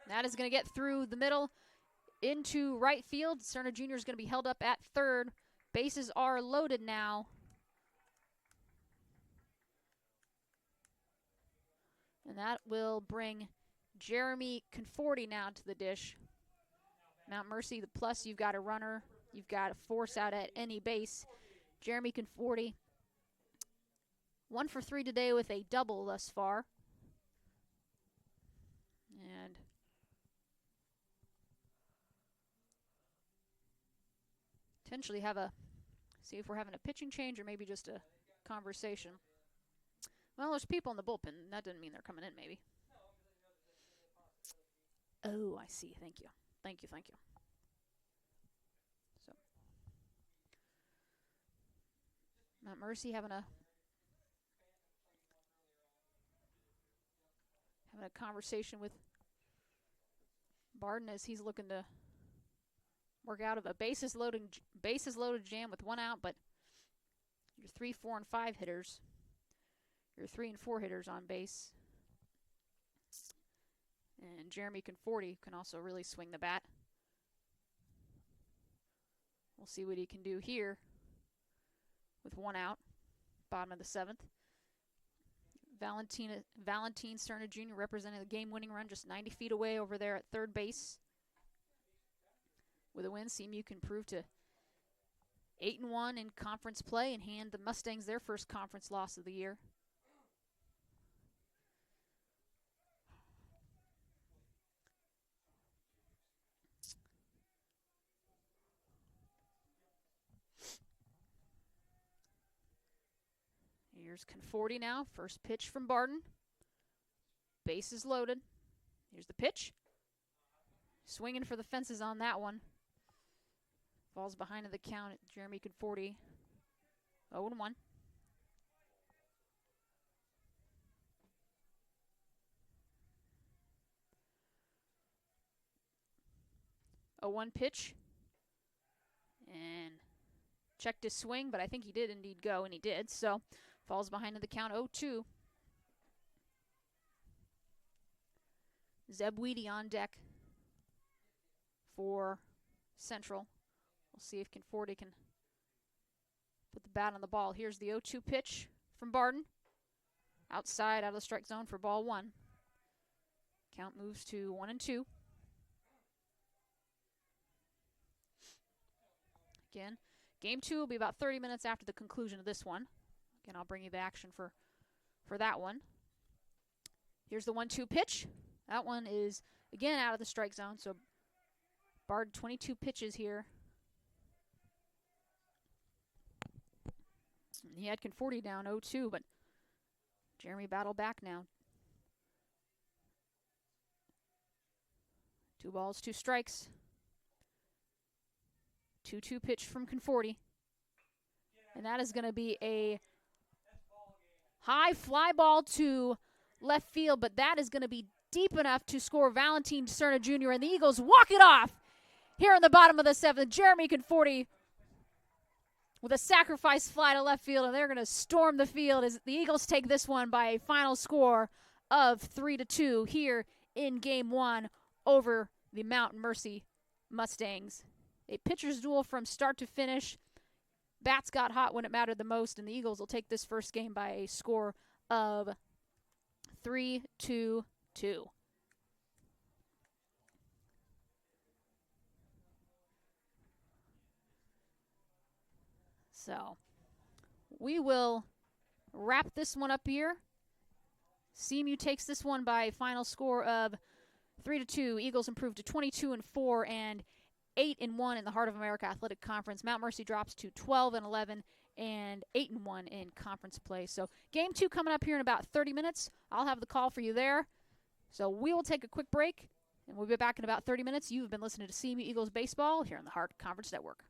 That is going to get through the middle into right field. Cerna Jr. is going to be held up at third. Bases are loaded now. And that will bring Jeremy Conforti now to the dish. Mount Mercy, the plus, you've got a runner. You've got a force out at any base. Jeremy Conforti, 1 for 3 today with a double thus far. And potentially see if we're having a pitching change or maybe just a conversation. Well, there's people in the bullpen. That doesn't mean they're coming in, maybe. Oh, I see. Thank you. Thank you. So, Mount Mercy having a conversation with Barden as he's looking to work out of a bases loaded jam with 1 out, but your 3, 4, and 5 hitters, your 3 and 4 hitters on base. And Jeremy Conforti can also really swing the bat. We'll see what he can do here with 1 out, bottom of the 7th. Valentin Cerna Jr. representing the game-winning run just 90 feet away over there at third base. With a win, CMU can prove to 8-1 in conference play and hand the Mustangs their first conference loss of the year. Here's Conforti now. First pitch from Barden. Bases loaded. Here's the pitch. Swinging for the fences on that one. Falls behind in the count at Jeremy Conforti. 0-1. 0-1 pitch. And checked his swing, but I think he did indeed go, and he did. So falls behind in the count 0-2. Zeb Weedy on deck for Central. We'll see if Conforti can put the bat on the ball. Here's the 0-2 pitch from Barden. Outside, out of the strike zone for ball 1. Count moves to 1-2. Again, game 2 will be about 30 minutes after the conclusion of this one. Again, I'll bring you the action for that one. Here's the 1-2 pitch. That one is, again, out of the strike zone, so Bard 22 pitches here. He had Conforti down 0-2, but Jeremy battled back now. 2 balls, 2 strikes. 2-2 pitch from Conforti. And that is going to be a high fly ball to left field, but that is going to be deep enough to score Valentin Cerna Jr., and the Eagles walk it off here in the bottom of the 7th. Jeremy Conforti with a sacrifice fly to left field, and they're going to storm the field as the Eagles take this one by a final score of 3-2 here in Game 1 over the Mount Mercy Mustangs. A pitcher's duel from start to finish. Bats got hot when it mattered the most, and the Eagles will take this first game by a score of 3-2. So we will wrap this one up here. CMU takes this one by a final score of 3-2. Eagles improve to 22-4 and 8-1 in the Heart of America Athletic Conference. Mount Mercy drops to 12-11 and 8-1 in conference play. So game 2 coming up here in about 30 minutes. I'll have the call for you there. So we will take a quick break, and we'll be back in about 30 minutes. You've been listening to CMU Eagles Baseball here on the Heart Conference Network.